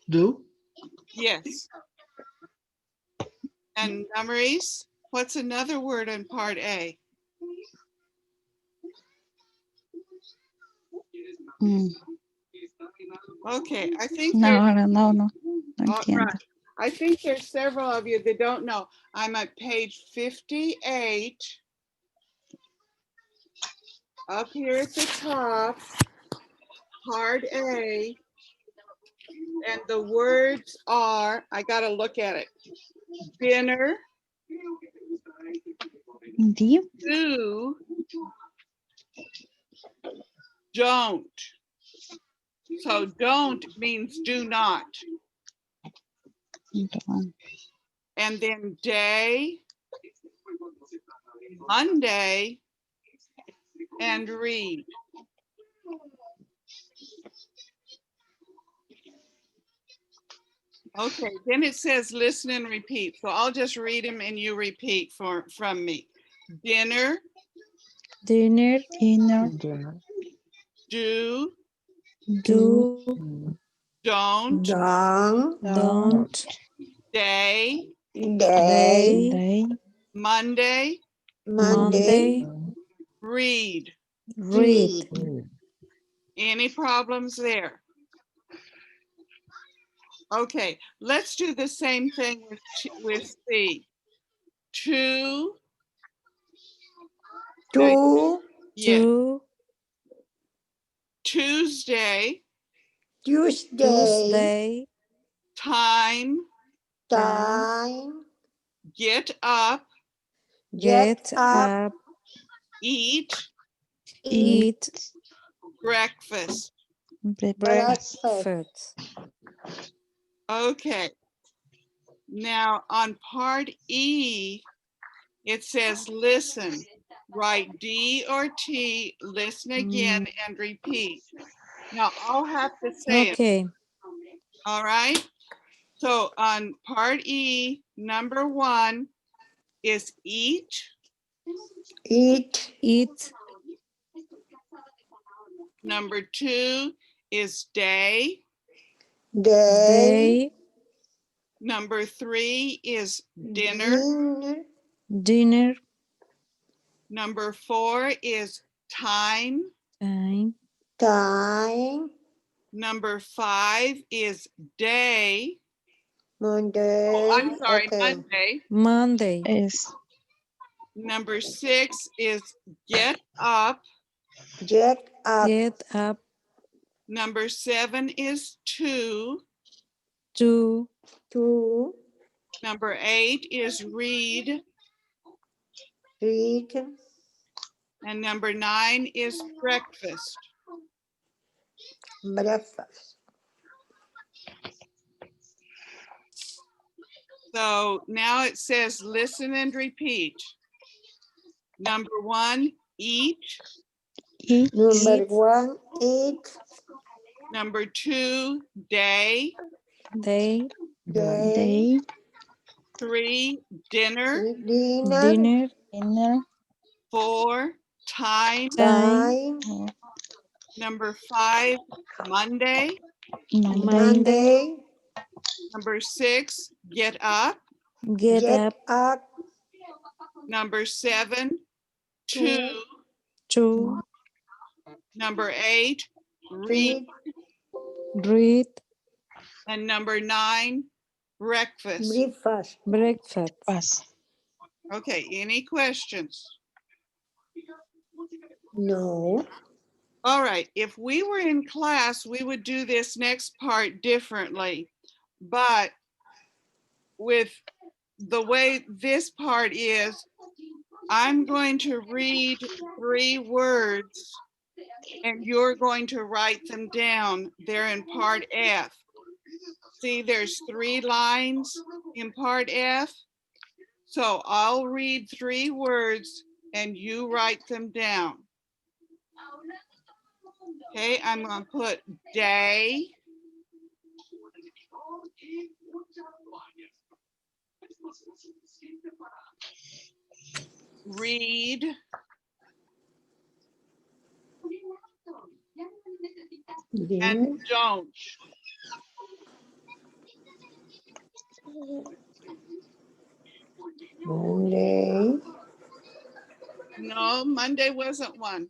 Do. Yes. And Maurice, what's another word on part A? Okay, I think No, there's, I don't know. No all entiendo. right. I think there's several of you that don't know. I'm at page 58. Up here at the top, part A. And the words are, I gotta look at it. Dinner, Do. do, don't. So don't means do not. Don't. And then day, Monday, and read. Okay, then it says listen and repeat. So I'll just read them and you repeat from me. Dinner, Dinner, Dinner, Dinner. do, do, don't, don't, day, Day, day, Monday, Monday, read. read. Any problems there? Okay, let's do the same thing with C. Two, two, yeah, To Tuesday, Tuesday, Tuesday, time, time, get up, get up, up, eat, eat, eat breakfast. breakfast. breakfast. Okay, now on part E, it says listen. Write D or T, listen again and repeat. Now I'll have to say it, Okay, all right? So on part E, number 1 is eat. Eat, eat, Number 2 is day. day, day, Number 3 is dinner. dinner, dinner, Number 4 is time. time, time, Number 5 is day. Monday. Oh, I'm sorry, Okay. Monday. Monday, es, Number 6 is get up. Get up, get up, Number 7 is to. to, to Number 8 is read. read, And number 9 is breakfast. breakfast. So now it says listen and repeat. Number 1, eat. eat, Number eat, 1, eat, Number 2, day. day, day, day, 3, dinner. dinner, dinner, dinner, 4, time. time, time, Number 5, Monday. Monday, Monday, Monday, Number 6, get up. get get up, up, Number 7, to. to to, Number 8, read. read, And number 9, breakfast. breakfast. breakfast. pass, Okay, any questions? No, All right, if we were in class, we would do this next part differently. But with the way this part is, I'm going to read 3 words and you're going to write them down. They're in part F. See, there's 3 lines in part F. So I'll read 3 words and you write them down. Okay, I'm going to put day. Read. dinner, And don't. Monday, No, Monday wasn't one.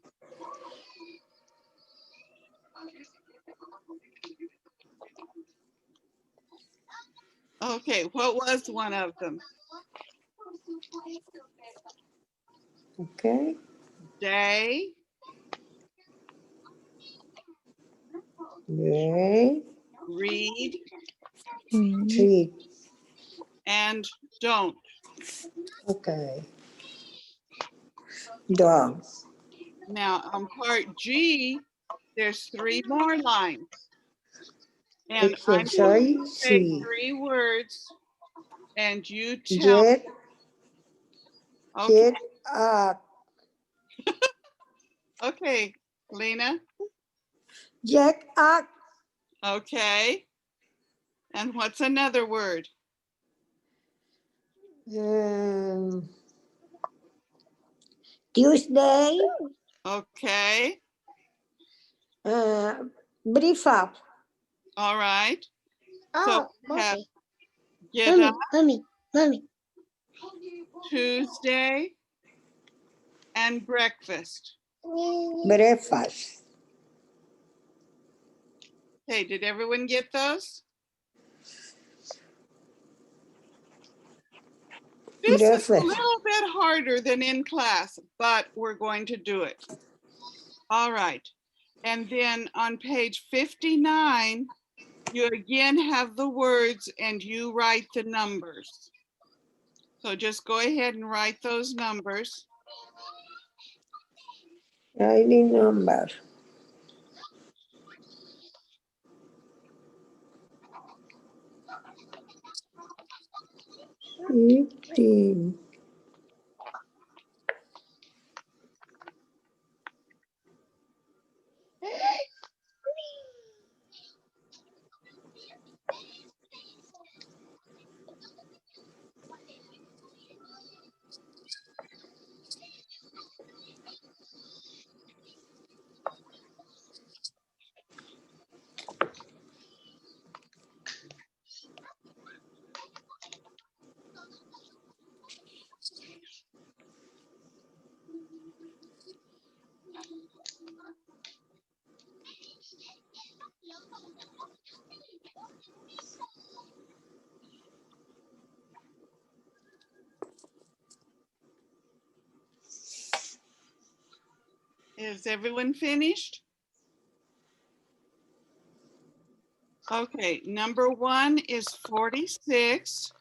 Okay, what was one of them? okay, Day, day, read, read, treat, and don't. okay, dog, Now on part G, there's 3 more lines. And I'm going sorry, to say see, 3 words and you tell. get, Okay, get up, okay, Lena. get up, Okay, And what's another word? Tuesday, Okay. brief up. All right. So we have okay. get up Mommy. Tuesday and breakfast. Breakfast. Okay, did everyone get those? This is a Breakfast. little bit harder than in class, but we're going to do it. All right. And then on page 59, you again have the words and you write the numbers. So just go ahead and write those numbers. Writing number. Fifteen. Is everyone finished? Okay, number 1 is 46.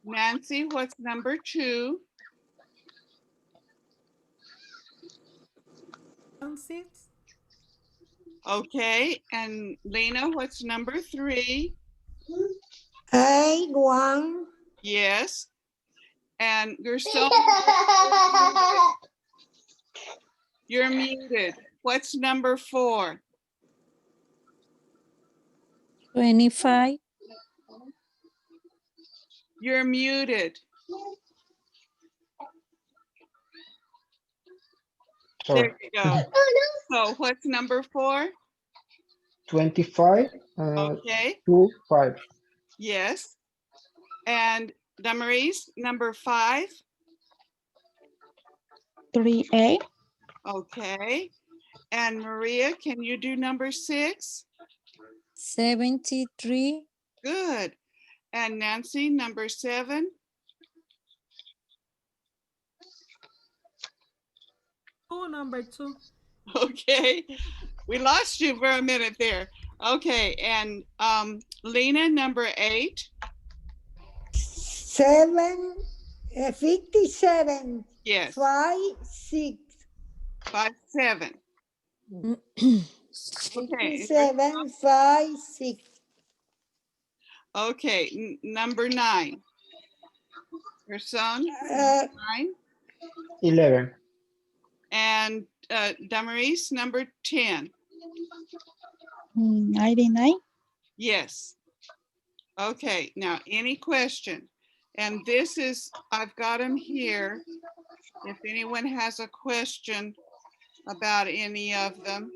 Nancy, what's number 2? 6. Okay, and Lena, what's number 3? 81. Yes. And Gerson, you're muted. What's number 4? 25. You're muted. Sorry. There you go. So what's number 4? 25, Okay, 25. yes. And Damaris, number 5? 38. Okay. And Maria, can you do number 6? 73. Good. And Nancy, number 7? Number 2. Okay. We lost you for a minute there. Okay. And Lena, number 8? 57. Yes. 5, 6. 5, 7. Okay. 57, 5, 6. Okay. Number 9. Your son, 9. 11. And Damaris, number 10. 99. Yes. Okay. Now, any question? And this is, I've got them here. If anyone has a question about any of them.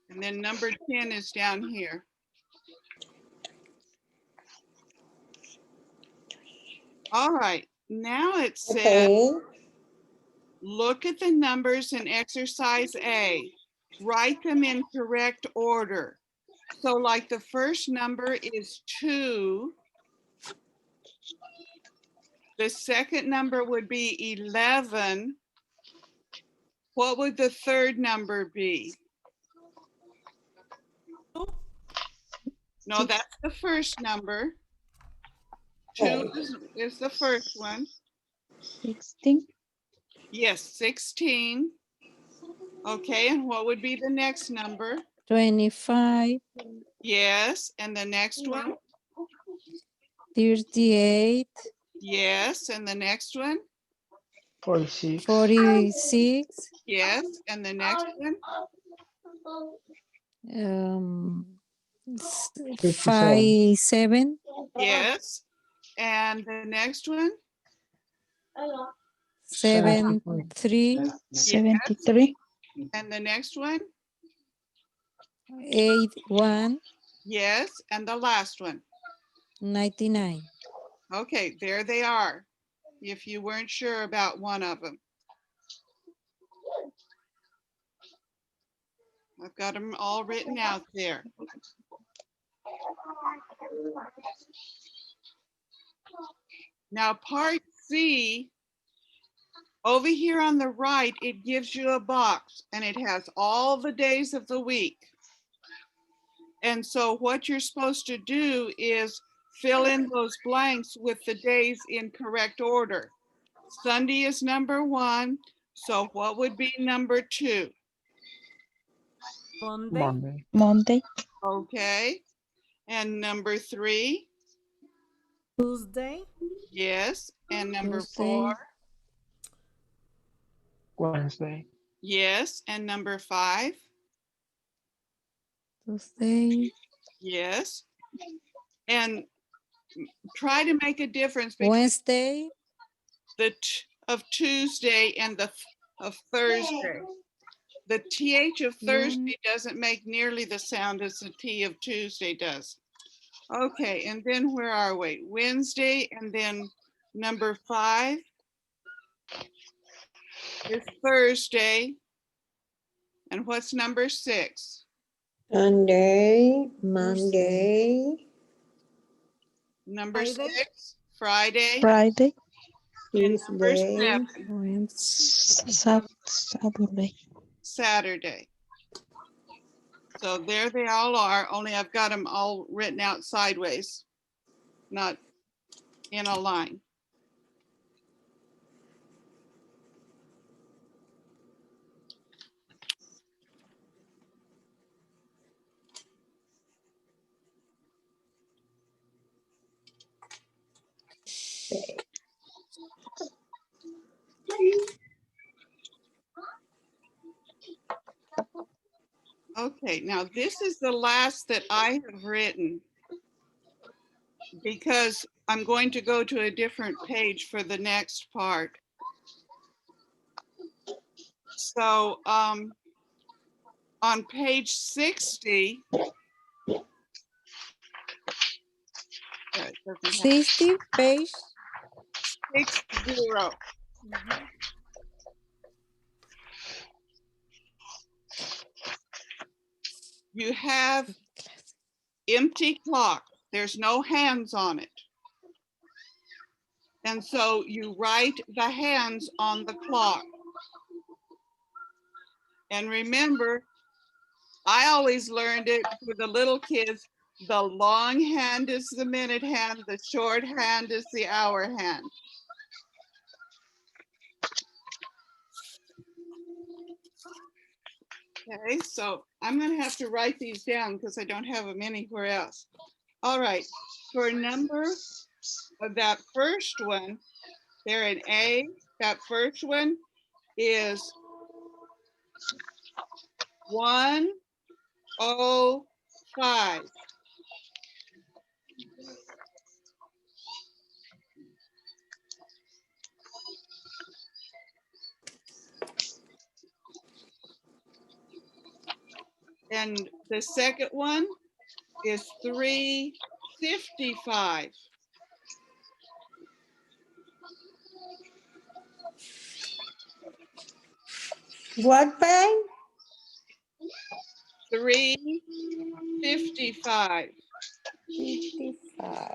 And then number 10 is down here. All right. Now it says, Okay. look at the numbers in exercise A. Write them in correct order. So like the first number is 2. The second number would be 11. What would the third number be? No, that's the first number. 2 is the first one. 16. Yes, 16. Okay, and what would be the next number? 25. Yes, and the next one? 38. Yes, and the next one? 46. 46. Yes, and the next one? Um, 57. 57. Yes. And the next one? 73. 73. And the next one? 81. Yes. And the last one? 99. Okay, there they are. If you weren't sure about one of them. I've got them all written out there. Now part C, over here on the right, it gives you a box and it has all the days of the week. And so what you're supposed to do is fill in those blanks with the days in correct order. Sunday is number 1, so what would be number 2? Monday. Monday. Monday. Okay. And number 3? Tuesday. Yes. And number Tuesday. 4? Wednesday. Yes. And number 5? Tuesday. Yes. And try to make a difference between Wednesday. the of Tuesday and the of Thursday. The TH of Thursday doesn't make nearly the sound as the T of Tuesday does. Okay, and then where are we? Wednesday, and then number 5 is Thursday. And what's number 6? Sunday, Monday, Number Friday. 6, Friday. Friday. And number Tuesday, 7, Saturday. Saturday. So there they all are, only I've got them all written out sideways, not in a line. Okay, now this is the last that I have written because I'm going to go to a different page for the next part. So on page 60, it doesn't have 60 page. 60. You have empty clock. There's no hands on it. And so you write the hands on the clock. And remember, I always learned it for the little kids. The long hand is the minute hand, the short hand is the hour hand. Okay, so I'm going to have to write these down because I don't have them anywhere else. All right, for a number of that first one, they're an A. That first one is 105. And the second one is 355. what pay? 355. 55.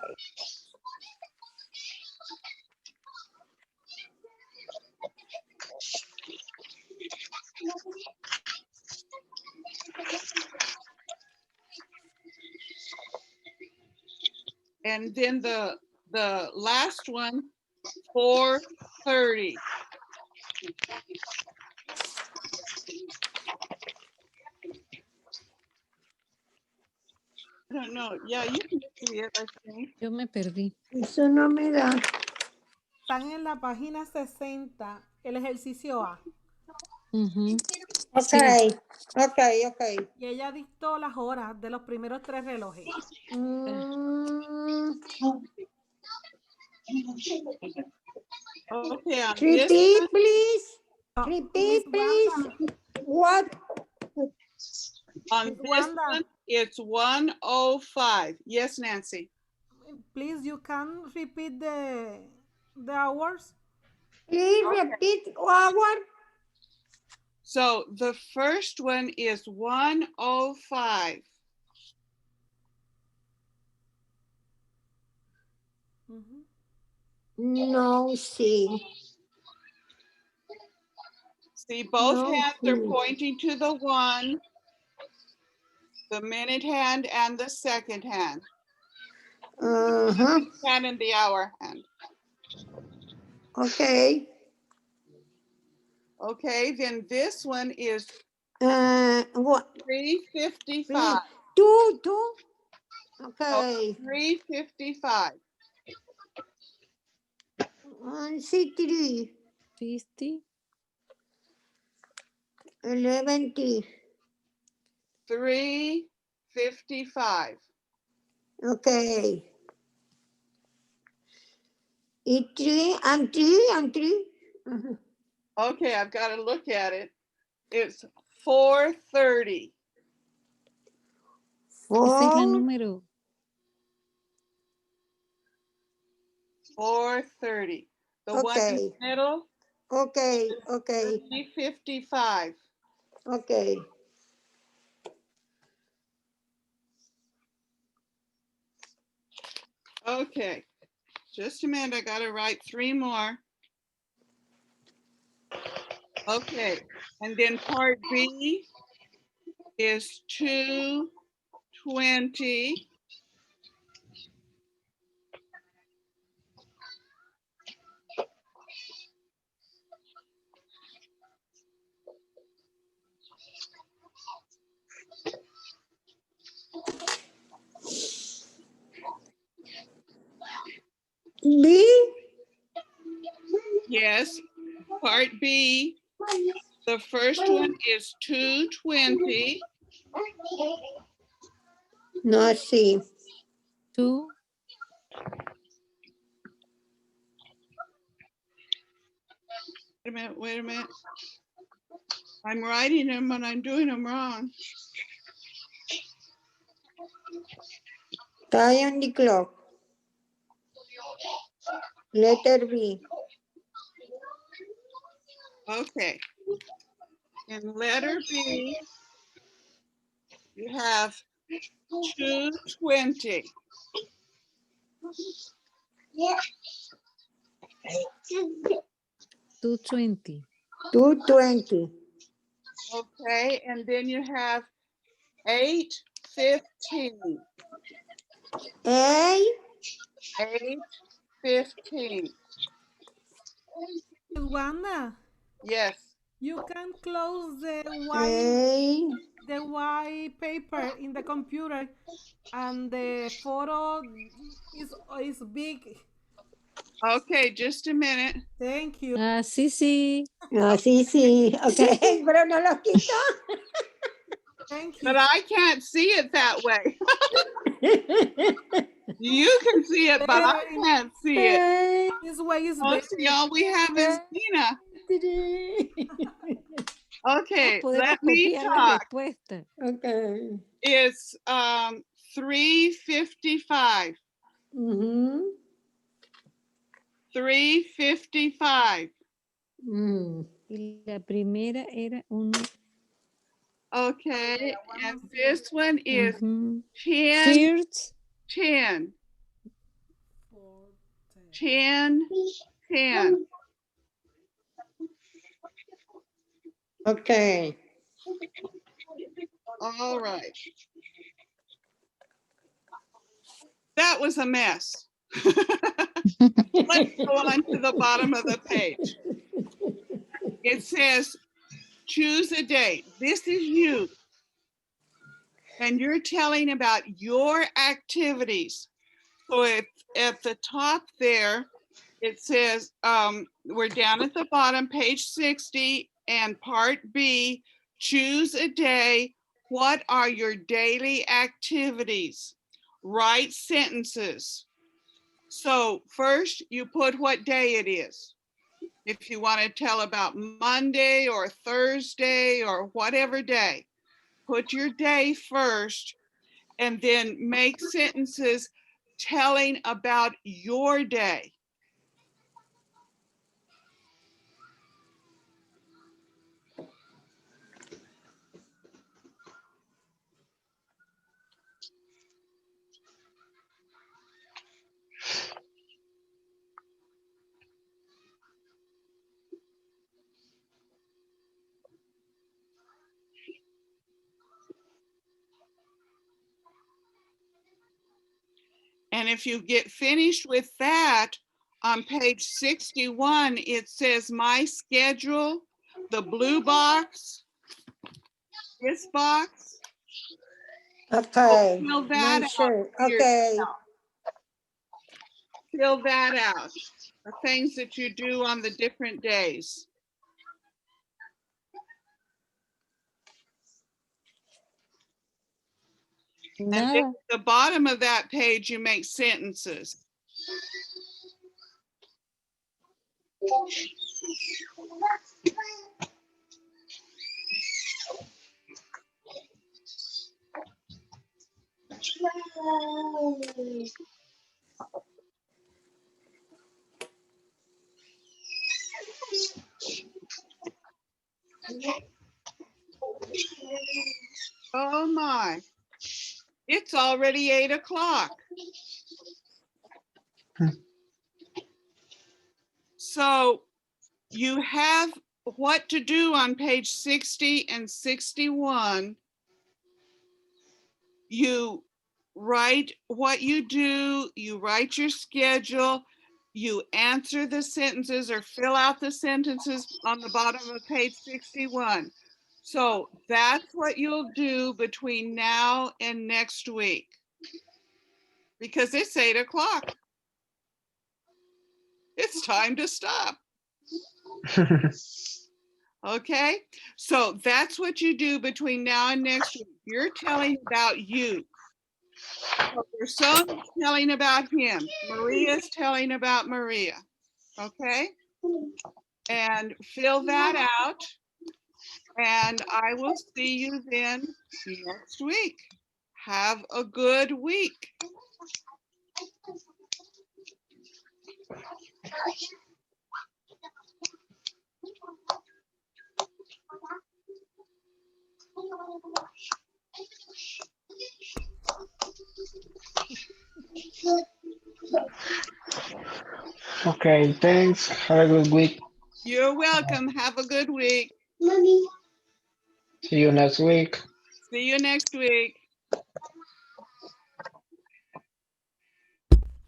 And then the last one, 430. I don't know. Yeah, you can see it, I think. Yo me perdí. Eso no me da. Están en la página 60 el ejercicio A. Ujú. Okay, okay, okay. Y ella dictó las horas de los primeros 3 relojes. Mm, Okay, on this repeat, please. No, Repeat, Miss please. Wanda, What? on Miss this Wanda, one, it's 1:05. Yes, Nancy. please you can repeat the hours. Please repeat our. So the first one is 1:05. Mhm. No, see. See, both No, hands are see. pointing to the 1, the minute hand and the second hand, Uh-huh. hand and the hour hand. Okay. Okay, then this one is What? 3:55. Two. So Okay. 3:55. 1C3. 50, 11T. 3:55. Okay. E3 and 3. Uh-huh. Okay, I've got to look at it. It's 4:30. esa es la 4. número. 4:30. The one in the Okay. middle, Okay. 3:55. Okay. Okay, just a minute. I got to write 3 more. Okay, and then part B is 2:20. B. Yes, part B, the first one is 2:20. No, C. 2, Wait a minute. I'm writing them and I'm doing them wrong. Tie on the clock. Letter B. Okay. In letter B, you have 2:20. 220, 2:20. Okay, and then you have 8:15. A. 8:15. Miss Wanda, Yes. you can close A. the white paper in the computer and the photo is big. Okay, just a minute. Thank you. ah, sí, No, sí. Okay, pero no lo quito. Thank you. But I can't see it that way. You can see it, but I can't see it. This way is Oh, better. see, all we have is Tina. Okay, podemos let me copiar la talk. respuesta. Okay. It's 3:55. Mhm. 3:55. Mm. Y la primera era 1. Okay, and this one is 10, First, 10. 10, 10. Okay. All right. That was a mess. Let's go on to the bottom of the page. It says, choose a date. This is you. And you're telling about your activities. So at the top there, it says, we're down at the bottom, page 60, and part B, choose a day. What are your daily activities? Write sentences. So first you put what day it is. If you want to tell about Monday or Thursday or whatever day, put your day first and then make sentences telling about your day. And if you get finished with that, on page 61, it says my schedule, the blue box, this box. Okay. Fill My that out. shirt. for Okay. yourself. Fill that out, the things that you do on the different days. And then Nada. at the bottom of that page, you make sentences. Oh my, it's already 8 o'clock. So you have what to do on page 60 and 61. You write what you do, you write your schedule, you answer the sentences or fill out the sentences on the bottom of page 61. So that's what you'll do between now and next week. Because it's 8 o'clock. It's time to stop. Okay, so that's what you do between now and next week. You're telling about you. So your son is telling about him. Maria's telling about Maria. Okay, and fill that out. And I will see you then next week. Have a good week. Okay, thanks. Have a good week. You're welcome. Have a good week. See you next week. See you next week.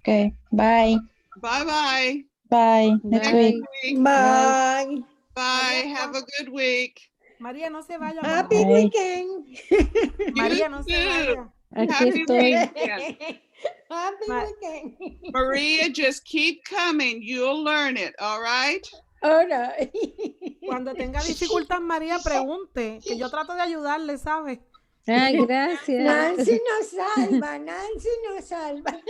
Okay, bye. Bye-bye. Bye. Next Bye. week. Week. Bye. Bye. Have a good week. María, no se vaya, Happy mamá. Bye. weekend. María, no se too. vaya. Aquí Happy estoy. weekend. Happy Ma- weekend. Maria, just keep coming. You'll learn it, all right? All right. Cuando tenga dificultad, María, pregunte, que yo trato de ayudarle, ¿sabe? Ay, gracias. Nancy nos salva, Nancy nos salva.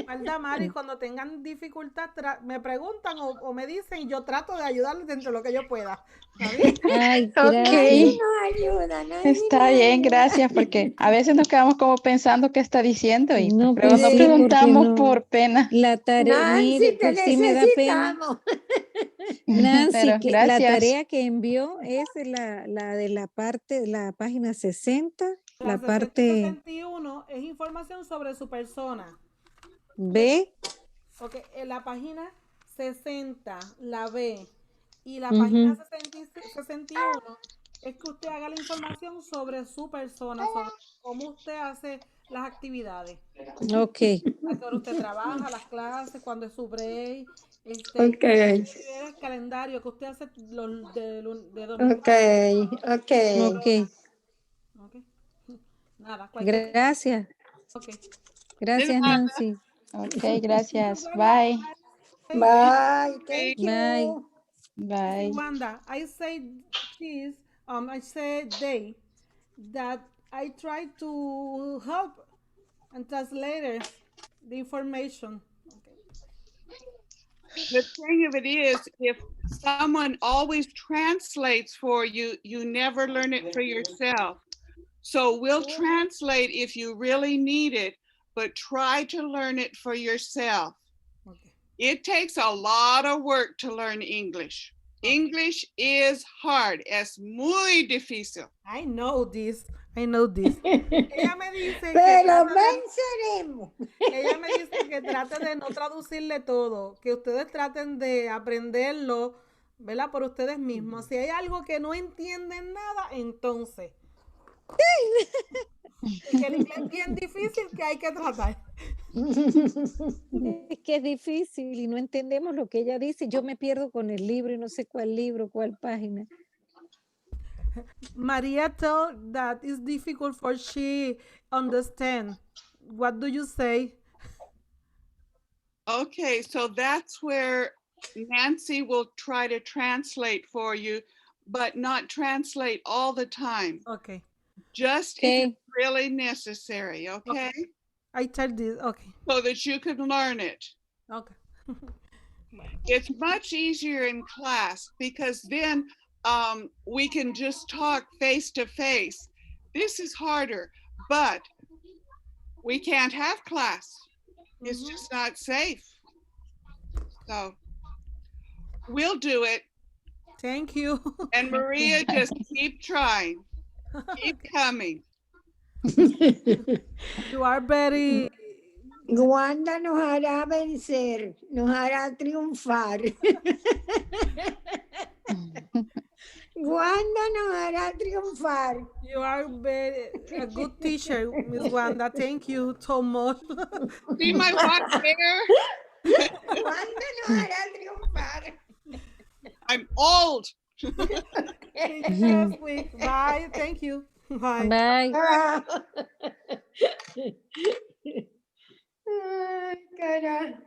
¿Verdad, Mari? Cuando tengan dificultad, me preguntan o me dicen y yo trato de ayudarles dentro de lo que yo pueda. ¿Está bien? Ay, Ok. Nancy gracias. nos ayuda, Nancy Está nos bien, ayuda. gracias, porque a veces nos quedamos como pensando qué está diciendo y No, luego pues no sí, preguntamos porque no. por pena. La tarea, mire, Nancy, te pues sí me da pena. necesitamos. Nancy, Pero que la gracias. tarea que envió es la de la parte, la página 60, La la 60 y parte 61 es información sobre su persona. B. Ok, en la página 60, la B, y la Ujú. página 61 es que usted haga la información sobre su persona, sobre cómo usted hace las actividades. Ok, A qué hora usted trabaja, las clases, cuándo es su break, Ok, el calendario que usted hace de domingo. ok, ok. ok. Ok. Nada, cualquier cosa. Gracias. Ok. De Gracias, nada. Nancy. Ok, gracias. Bye. Bye. Thank Bye. you. Bye. Wanda, I say this, I say they, that I try to help and translate the information. Okay. The thing of it is, if someone always translates for you, you never learn it for yourself. So we'll translate if you really need it, but try to learn it for yourself. Okay. It takes a lot of work to learn English. English is hard. Es muy difícil. I know this. I know this. Ella me dice que Pero trate de, venceremos. ella me dice que trate de no traducirle todo, que ustedes traten de aprenderlo, ¿verdad? Por ustedes mismos. Si hay algo que no entienden nada, entonces. Que el inglés es bien difícil que hay que tratar. Es que es difícil y no entendemos lo que ella dice. Yo me pierdo con el libro y no sé cuál libro, cuál página. Maria told that it's difficult for she understand. What do you say? Okay, so that's where Nancy will try to translate for you, but not translate all the time. Okay. Just if Okay. it's really necessary, okay? I tell this. Okay. So that you can learn it. Okay. It's much easier in class because then we can just talk face to face. This is harder, but we can't have class. It's just not safe. So we'll do it. Thank you. And Maria, just keep trying. Keep coming. You are very. Wanda nos hará vencer, nos hará triunfar. Wanda nos hará triunfar. You are very a good teacher, Miss Wanda. Thank you so much. See my white hair? Wanda nos hará triunfar. I'm old. See you next week. Bye. Thank you. Bye. Bye. Ay, cara.